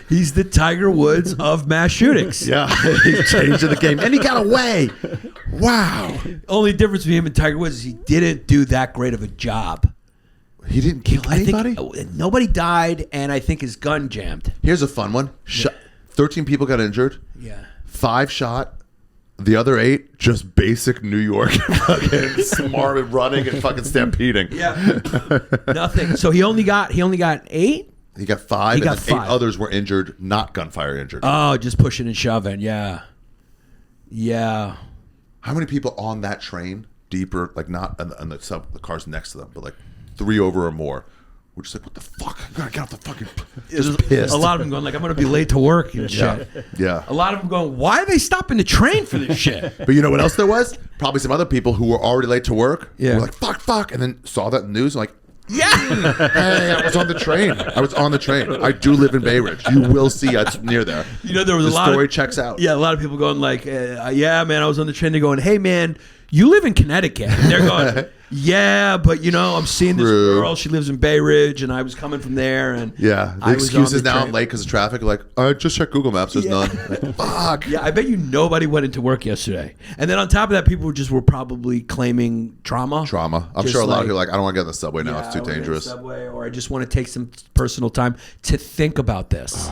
He's the Tiger Woods of mass shootings. Yeah, he's changing the game, and he got away. Wow. Only difference between him and Tiger Woods is he didn't do that great of a job. He didn't kill anybody? Nobody died, and I think his gun jammed. Here's a fun one. 13 people got injured. Yeah. 5 shot. The other 8, just basic New York fucking smart running and fucking stampeding. Yeah. Nothing. So he only got 8? He got 5, He got and then 5. 8 others were injured, not gunfire injured. Oh, just pushing and shoving. Yeah. Yeah. How many people on that train, deeper, like not on the cars next to them, but like 3 over or more, were just like, what the fuck? I gotta get off the fucking... Just pissed. A lot of them going like, I'm going to be late to work and shit. Yeah. A lot of them going, why are they stopping the train for this shit? But you know what else there was? Probably some other people who were already late to work. Yeah. Were like, fuck. And then saw that in the news and like, Yeah. hey, I was on the train. I do live in Bay Ridge. You will see us near there. You know, there was the a lot story of... checks out. Yeah, a lot of people going like, yeah, man, I was on the train. They're going, hey, man, you live in Connecticut. And they're going, yeah, but, you know, I'm seeing this girl. She lives in Bay Ridge, and I was coming from there. And Yeah. The I was excuse on is the now train. I'm late because of traffic. Like, I just checked Google Maps. There's none. Like, fuck. Yeah, I bet you nobody went into work yesterday. And then on top of that, people were probably claiming trauma. I'm Just sure a lot of like- people are like, I don't want to get in the subway now. Yeah, It's too I wanna get in the dangerous. Subway, or I just want to take some personal time to think about this.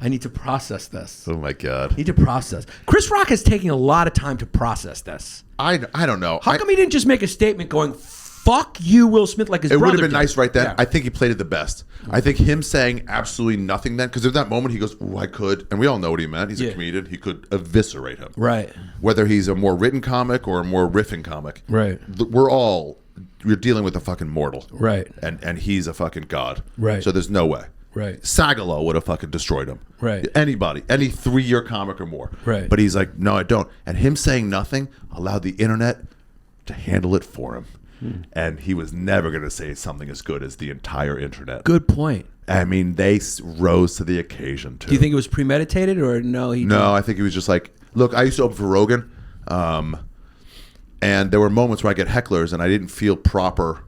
I need to process this. Oh my God. Need to process. Chris Rock is taking a lot of time to process this. I don't know. How come he didn't just make a statement going, fuck you, Will Smith, like his It brother would have been did? nice right then. Yeah. I think he played it the best. I think him saying absolutely nothing then, because in that moment he goes, "Ooh, I could," and we all know what he meant. He's Yeah. a comedian. He could eviscerate him. Right. Whether he's a more written comic or a more riffing comic. Right. We're dealing with a fucking mortal. Right. And he's a fucking god. Right. So there's no way. Right. Sagalo would have fucking destroyed him. Right. Anybody, any 3-year comic or more. Right. But he's like, no, I don't. And him saying nothing allowed the internet to handle it for him. And he was never going to say something as good as the entire internet. Good point. I mean, they rose to the occasion too. Do you think it was premeditated or no? No, I think he was just like, look, I used to open for Rogan, and there were moments where I get hecklers, and I didn't feel proper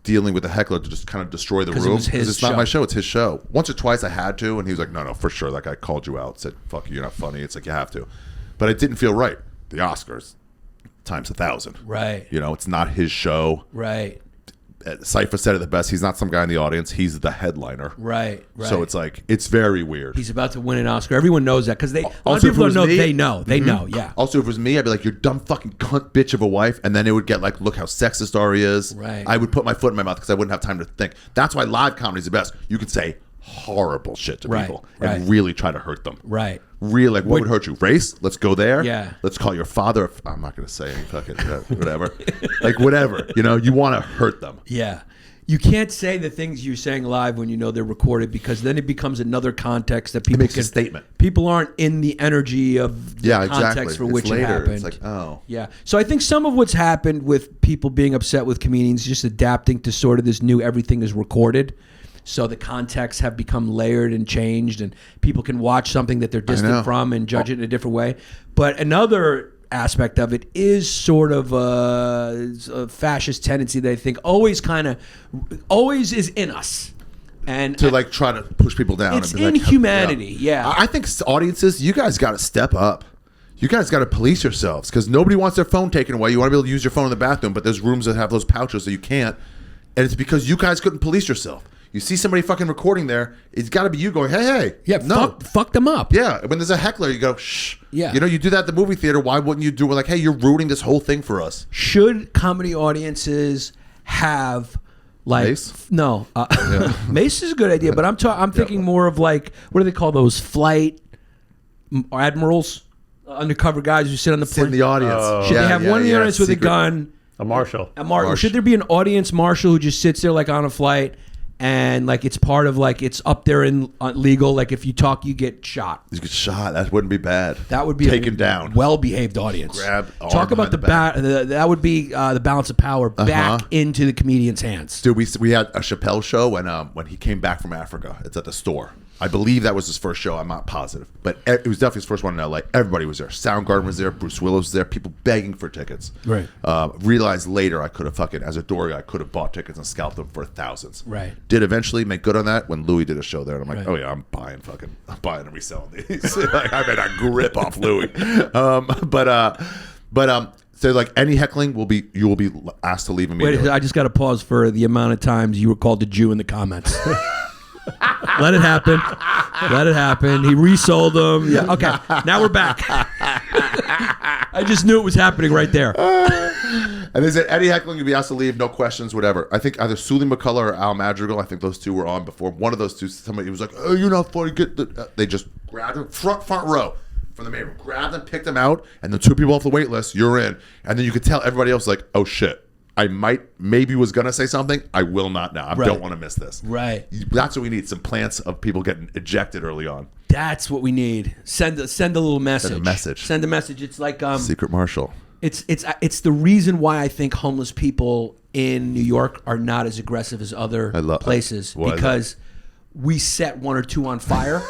dealing with the heckler to just kind of destroy the 'Cause it room. was his It's not show. my show, it's his show. Once or twice I had to, and he was like, no, for sure. That guy called you out, said, fuck you, you're not funny. It's like, you have to. But it didn't feel right. The Oscars, times 1,000. Right. You know, it's not his show. Right. Cypher said it the best. He's not some guy in the audience. He's the headliner. Right. Right. So it's like, it's very weird. He's about to win an Oscar. Everyone knows that because a lot of Also, if people it was don't know. me- They know. They know. Yeah. Also, if it was me, I'd be like, "You dumb fucking cunt bitch of a wife," and then it would get like, "Look how sexist Ari is." Right. I would put my foot in my mouth because I wouldn't have time to think. That's why live comedy is the best. You can say horrible shit to Right, people right. and really try to hurt them. Right. Really, like, what would hurt you? Race? Let's go there. Yeah. Let's call your father. I'm not going to say any fucking whatever. Like whatever. You know, you want to hurt them. Yeah. You can't say the things you're saying live when you know they're recorded because then it becomes another context that people makes can, a statement. People aren't in the energy of the Yeah, context exactly. for It's which later. it happened. It's like, oh. Yeah. So I think some of what's happened with people being upset with comedians just adapting to sort of this new everything is recorded. So the contexts have become layered and changed and people can watch something that they're know. distant from and judge it in a different way. But another aspect of it is sort of a fascist tendency that I think always is in us. And To like try to push people down. It's and be like, in humanity, yeah. I think audiences, you guys got to step up. You guys got to police yourselves because nobody wants their phone taken away. You want to be able to use your phone in the bathroom, but there's rooms that have those pouches that you can't. And it's because you guys couldn't police yourself. You see somebody fucking recording there, it's got to be you going, hey, yeah, no. fuck them up. Yeah, when there's a heckler, you go, shh. Yeah. You know, you do that at the movie theater. Why wouldn't you do it? Like, hey, you're ruining this whole thing for us. Should comedy audiences have like Mace? No, Mace is a good idea, but I'm thinking more of like what do they call those flight admirals, undercover guys who sit on the Sit in plane. the audience. Should they have one in the audience with a secret. gun? A marshal. Should there be an audience marshal who just sits there like on a flight and like it's part of like it's up there in legal, like if you talk you get shot. You get shot. That wouldn't be bad. That would be taken down. well-behaved audience. Grab arm Talk about behind the that would be the balance of power back into the comedian's hands. Dude, we had a Chappelle show when he came back from Africa. It's at the store. I believe that was his first show. I'm not positive, but it was definitely his first one in LA. Everybody was there. Soundgarden was there. Bruce Willis was there. People begging for tickets. Right. Realized later I could have fucking, as a door guy, I could have bought tickets and scalped them for thousands. Right. Did eventually make good on that when Louis did a show there, and I'm like, Right. oh yeah, I'm buying and reselling these. Like, I made a grip off Louis. say like any heckling you will be asked to leave immediately. Wait, I just got to pause for the amount of times you were called a Jew in the comments. Let it happen. Let it happen. He resold them. Yeah. Okay. Now we're back. I just knew it was happening right there. And they said any heckling you'll be asked to leave, no questions, whatever. I think either Sully McCullough or Al Madrigal, I think those two were on before. One of those two, somebody was like, "Oh, you're not funny." They just grabbed him front row from the main room, grabbed them, picked them out, and the two people off the wait list, you're in. And then you could tell everybody else like, "Oh shit, I maybe was gonna say something. I will not now. I don't want to miss this." Right. That's what we need. Some plants of people getting ejected early on. That's what we need. Send a little message. Send a message. It's like Secret Marshal. It's the reason why I think homeless people in New York are not as aggressive as other places because we set one or two on fire.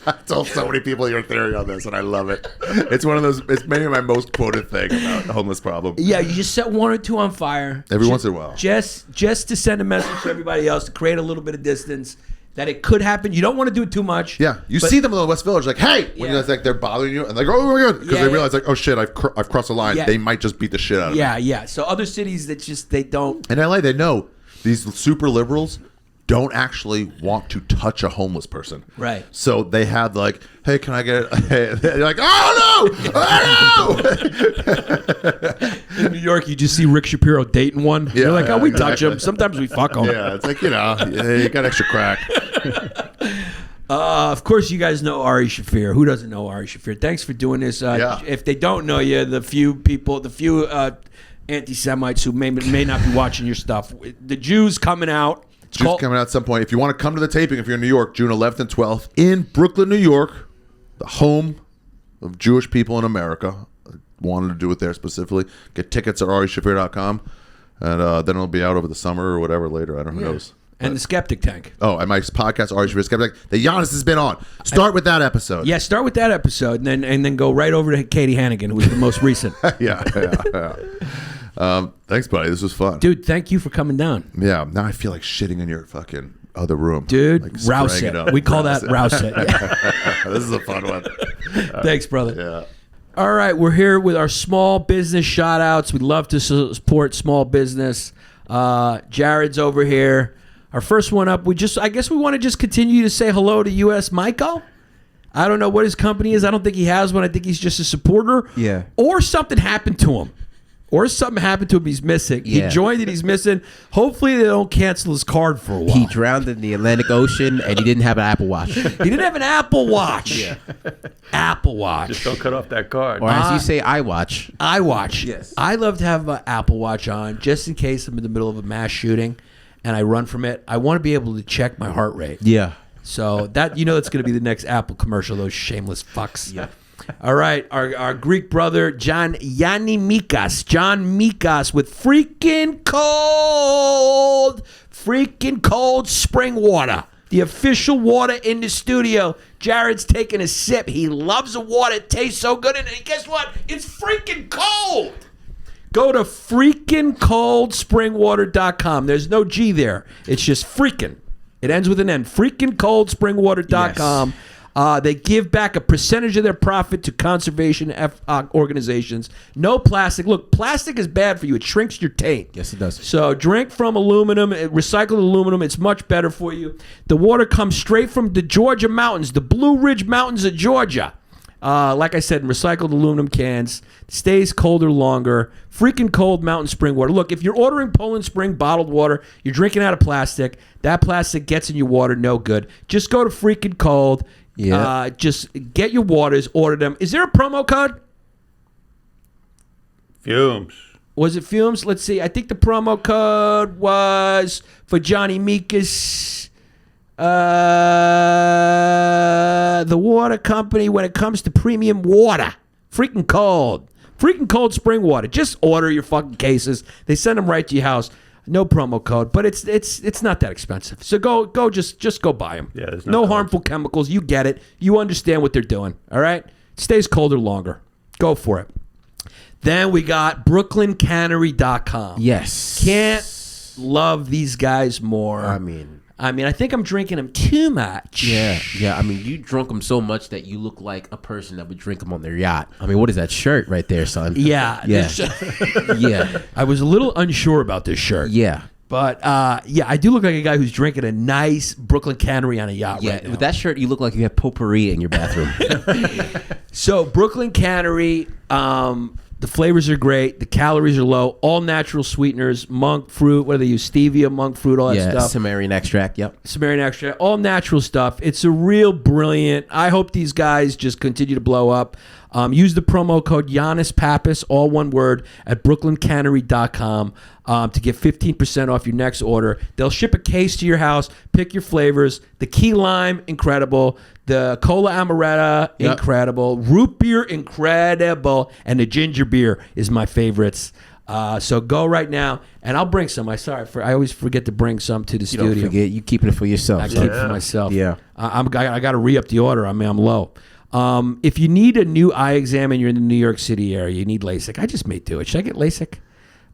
I told so many people your theory on this, and I love it. It's one of those. It's maybe my most quoted thing about the homeless problem. Yeah, you just set one or two on fire every once in a while, just to send a message to everybody else to create a little bit of distance. That it could happen. You don't want to do it too much. Yeah, you see them in the West Village, like, hey, when you're like they're bothering you, and like, oh my god, because they realize like, oh shit, I've crossed the line. They might just beat the shit out of me. Yeah. So other cities that just they don't. In LA, they know these super liberals don't actually want to touch a homeless person. Right. So they have like, hey, can I get it? You're like, oh no! In New York, you just see Rick Shapiro dating one. Yeah, you're like, oh, we touch him. Sometimes we fuck him. Yeah, it's like, you got extra crack. Of course, you guys know Ari Shaffir. Who doesn't know Ari Shaffir? Thanks for doing this. If they don't know you, the few anti-Semites who may not be watching your stuff, the Jews coming out. Jews coming out at some point. If you want to come to the taping, if you're in New York, June 11th and 12th in Brooklyn, New York, the home of Jewish people in America. I wanted to do it there specifically. Get tickets at arishafir.com, and then it'll be out over the summer or whatever later. I don't know. And the Skeptic Tank. Oh, and my podcast, Ari Shaffir Skeptic, that Yannis has been on. Start with that episode. Yeah, start with that episode, and then go right over to Katie Hannigan, who was the most recent. Yeah. Thanks, buddy. This was fun. Dude, thank you for coming down. Yeah, now I feel like shitting in your fucking other room. Dude, like rouse it. We call that rouse it. This is a fun one. Thanks, brother. Yeah. All right, we're here with our small business shout-outs. We love to support small business. Jared's over here. Our first one up, I guess we want to just continue to say hello to U.S. Michael. I don't know what his company is. I don't think he has one. I think he's just a supporter. Yeah. Or something happened to him. Or something happened to him. He's missing. Yeah. He joined it. He's missing. Hopefully they don't cancel his card for a while. He drowned in the Atlantic Ocean, and he didn't have an Apple Watch. He didn't have an Apple Watch. Yeah. Apple Watch. Just don't cut off that card. Or as you say, iWatch. iWatch. Yes. I love to have an Apple Watch on just in case I'm in the middle of a mass shooting and I run from it. I want to be able to check my heart rate. Yeah. So that's going to be the next Apple commercial, those shameless fucks. Yeah. All right, our Greek brother, Yanni Mikas. John Mikas with freaking cold spring water. The official water in the studio. Jared's taking a sip. He loves the water. It tastes so good. And guess what? It's freaking cold. Go to freakingcoldspringwater.com. There's no G there. It's just freaking. It ends with an N. freakingcoldspringwater.com. Yes. They give back a percentage of their profit to conservation organizations. No plastic. Look, plastic is bad for you. It shrinks your taint. Yes, it does. So drink from aluminum, recycled aluminum. It's much better for you. The water comes straight from the Georgia mountains, the Blue Ridge Mountains of Georgia. Like I said, in recycled aluminum cans. Stays colder longer. Freaking cold mountain spring water. Look, if you're ordering Poland Spring bottled water, you're drinking out of plastic. That plastic gets in your water, no good. Just go to freaking cold. Yeah. Just get your waters, order them. Is there a promo code? Fumes. Was it Fumes? Let's see. I think the promo code was for Johnny Mikas. The water company, when it comes to premium water. Freaking cold. Freaking cold spring water. Just order your fucking cases. They send them right to your house. No promo code, but it's not that expensive. So go just go buy them. Yeah, there's no harmful chemicals. You get it. You understand what they're doing. All right? It stays colder longer. Go for it. Then we got BrooklynCannery.com. Yes. Can't love these guys more. I mean, I mean, I think I'm drinking them too much. Yeah. I mean, you drunk them so much that you look like a person that would drink them on their yacht. I mean, what is that shirt right there, son? Yeah. Yeah. Yeah. I was a little unsure about this shirt. Yeah. But, yeah, I do look like a guy who's drinking a nice Brooklyn Cannery on a yacht Yeah. right now. With that shirt, you look like you have potpourri in your bathroom. So, Brooklyn Cannery, the flavors are great. The calories are low. All natural sweeteners, monk fruit, what do they use? Stevia, monk fruit, all that Yeah. stuff. Sumerian extract. Yep. Sumerian extract, all natural stuff. It's a real brilliant. I hope these guys just continue to blow up. Use the promo code Yannis Pappas, all one word, at brooklyncannery.com to get 15% off your next order. They'll ship a case to your house. Pick your flavors. The key lime, incredible. The cola amaretto, Yep. incredible. Root beer, incredible. And the ginger beer is my favorites. So go right now, and I'll bring some. I always forget to bring some to the You studio. don't forget. You keeping it for yourself. I son. keep it for myself. Yeah. I got to re-up the order. I mean, I'm low. If you need a new eye exam and you're in the New York City area, you need LASIK. I just may do it. Should I get LASIK?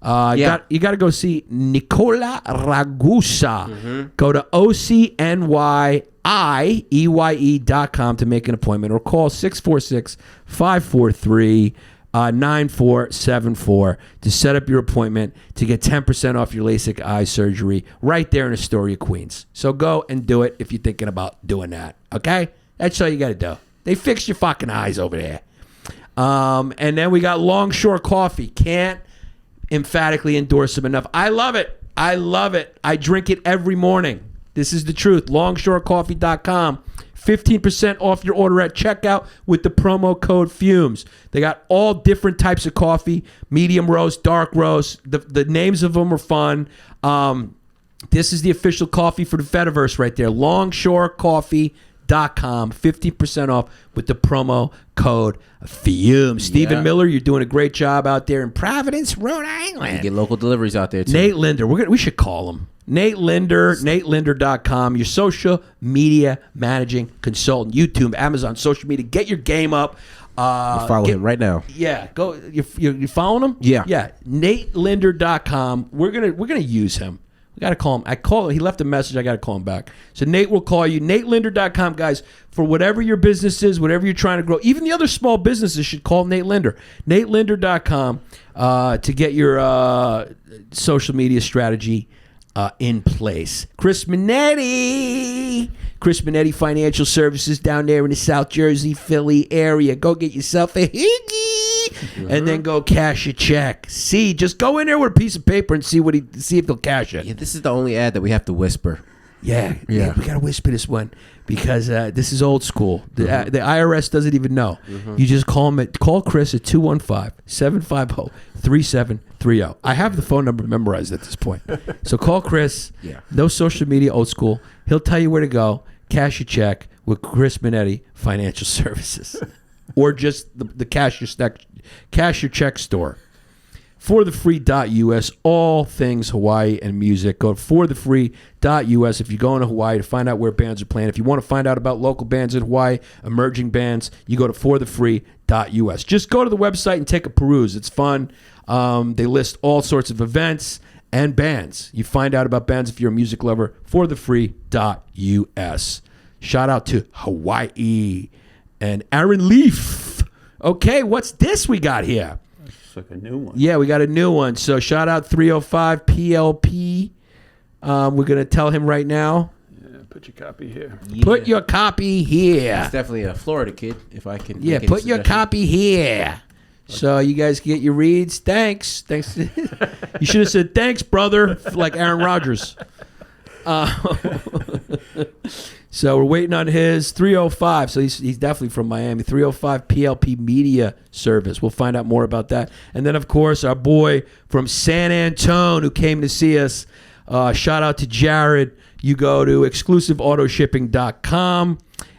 Yeah. You got to go see Nicola Ragusa. Go to OCNYIEYE.com to make an appointment or call 646-543-9474 to set up your appointment to get 10% off your LASIK eye surgery right there in Astoria, Queens. So go and do it if you're thinking about doing that. Okay? That's all you got to do. They fix your fucking eyes over there. And then we got Longshore Coffee. Can't emphatically endorse them enough. I love it. I drink it every morning. This is the truth. Longshorecoffee.com. 15% off your order at checkout with the promo code FUMES. They got all different types of coffee, medium roast, dark roast. The names of them are fun. This is the official coffee for the Fediverse right there. Longshorecoffee.com. 15% off with the promo code FUME. Stephen Miller, you're doing a great job out there in Providence, Rhode You Island. get local deliveries out there too. Nate Linder, we should call him. Nate Linder, NateLinder.com, your social media managing consultant. YouTube, Amazon, social media. Get your game up. Follow him right now. Yeah, go. You following him? Yeah. NateLinder.com. We're gonna use him. We got to call him. He left a message. I got to call him back. So Nate will call you. NateLinder.com, guys, for whatever your business is, whatever you're trying to grow. Even the other small businesses should call Nate Linder. NateLinder.com to get your social media strategy in place. Chris Minetti Financial Services down there in the South Jersey, Philly area. Go get yourself a higgy and then go cash a check. Just go in there with a piece of paper and see if he'll cash it. Yeah, this is the only ad that we have to whisper. Yeah, we gotta whisper this one because this is old school. The IRS doesn't even know. You just call Chris at 215-750-3730. I have the phone number memorized at this point. So call Chris. Yeah. No social media, old school. He'll tell you where to go. Cash your check with Chris Minetti Financial Services, or just the cash your check store. forthefree.us, all things Hawaii and music. Go to forthefree.us if you're going to Hawaii to find out where bands are playing. If you want to find out about local bands in Hawaii, emerging bands, you go to forthefree.us. Just go to the website and take a peruse. It's fun. They list all sorts of events and bands. You find out about bands if you're a music lover. forthefree.us. Shout out to Hawaii and Aaron Leaf. Okay, what's this we got here? It's like a new one. Yeah, we got a new one. So shout out 305 PLP. We're going to tell him right now. Yeah, put your copy here. Put your copy here. It's definitely a Florida kid, if I can. Yeah, make any put your suggestion. copy here. So you guys can get your reads. Thanks. You should have said thanks, brother, like Aaron Rodgers. So we're waiting on his 305. So he's definitely from Miami. 305 PLP Media Service. We'll find out more about that. And then, of course, our boy from San Antone who came to see us. Shout out to Jared. You go to exclusiveautoshipping.com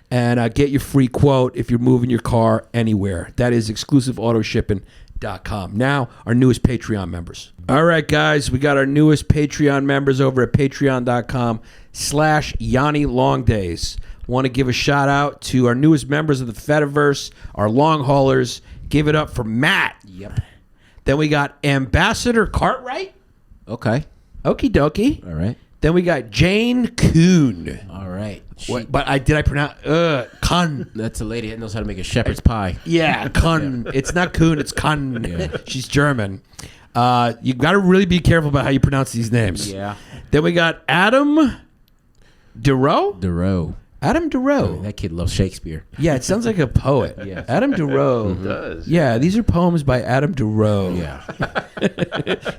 and get your free quote if you're moving your car anywhere. That is exclusiveautoshipping.com. Now, our newest Patreon members. All right, guys, we got our newest Patreon members over at patreon.com/Yanni Longdays. Want to give a shout out to our newest members of the Fediverse, our long haulers. Give it up for Matt. Yep. Then we got Ambassador Cartwright. Okay. Okie dokie. All right. Then we got Jane Kuhn. All right. What, but did I pronounce Kuhn? That's a lady that knows how to make a shepherd's pie. Yeah, Kuhn. It's not Kuhn, it's Kuhn. She's German. You got to really be careful about how you pronounce these names. Yeah. Then we got Adam Durow. Adam Durow. That kid loves Shakespeare. Yeah, it sounds like a poet. Yes. Adam Durow. It does. Yeah, these are poems by Adam Durow. Yeah.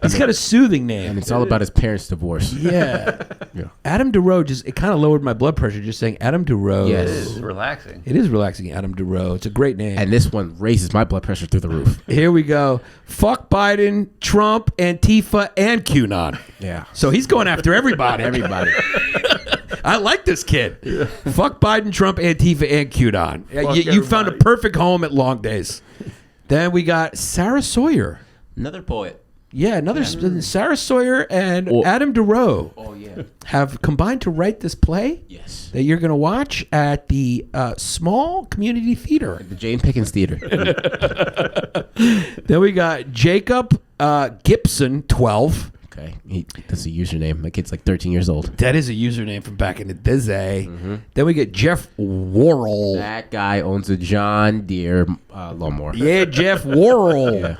He's got a soothing name. And it's all about his parents' divorce. Yeah. Yeah. Adam Durow it kind of lowered my blood pressure just saying Adam Durow. Yes. It is relaxing. It is relaxing, Adam Durow. It's a great name. And this one raises my blood pressure through the roof. Here we go. Fuck Biden, Trump, Antifa, and QAnon. Yeah. So he's going after everybody. Everybody. I like this kid. Fuck Biden, Trump, Antifa, and QAnon. You found a everybody. perfect home at Longdays. Then we got Sarah Sawyer. Another poet. Yeah, another Sarah Sawyer and Oh. Adam Durow Oh, yeah. have combined to write this play Yes. that you're going to watch at the small community theater. The Jane Pickens Theater. Then we got Jacob Gibson, 12. Okay. That's a username. My kid's like 13 years old. That is a username from back in the day. Then we get Jeff Worrell. That guy owns a John Deere lawnmower. Yeah, Jeff Worrell. Yeah.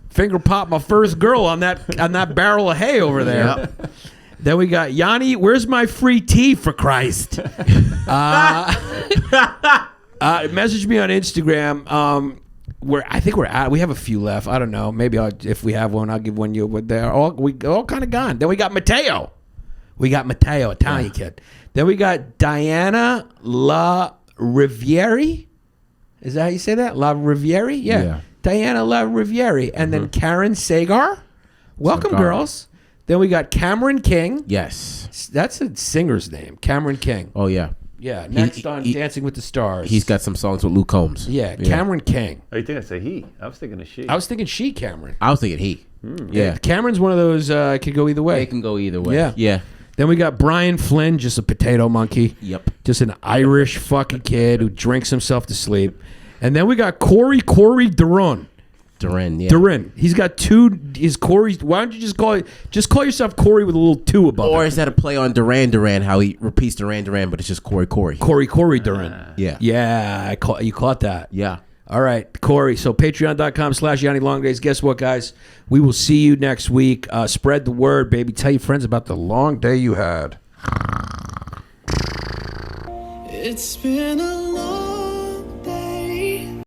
Finger pop my first girl on that barrel of hay over there. Yep. Then we got Yanni. Where's my free tea for Christ? Message me on Instagram. I think we're at. We have a few left. I don't know. Maybe if we have one, I'll give one you. But they're all kind of gone. Then we got Matteo. Italian kid. Then we got Diana La Rivieri. Is that how you say that? La Rivieri? Yeah. Diana La Rivieri. And then Karen Sagar. Welcome, Sagar. girls. Then we got Cameron King. Yes. That's a singer's name. Cameron King. Oh, yeah. Yeah. Next on he- Dancing with the Stars. He's got some songs with Luke Combs. Yeah, Cameron King. Oh, you think I say he? I was thinking of she. I was thinking she, Cameron. I was thinking he. Yeah. Cameron's one of those could go either way. It can go either way. Yeah. Yeah. Then we got Brian Flynn, just a potato monkey. Yep. Just an Irish fucking kid who drinks himself to sleep. And then we got Corey Duran. Duran, yeah. Duran. He's got two. Is Corey? Why don't you just call yourself Corey with a little 2 above Or it? is that a play on Duran, how he repeats Duran, but it's just Corey? Corey Duran. Yeah. Yeah, you caught that. Yeah. All right, Corey. So patreon.com/Yanni Longdays. Guess what, guys? We will see you next week. Spread the word, baby. Tell your friends about the long day you had. It's been a long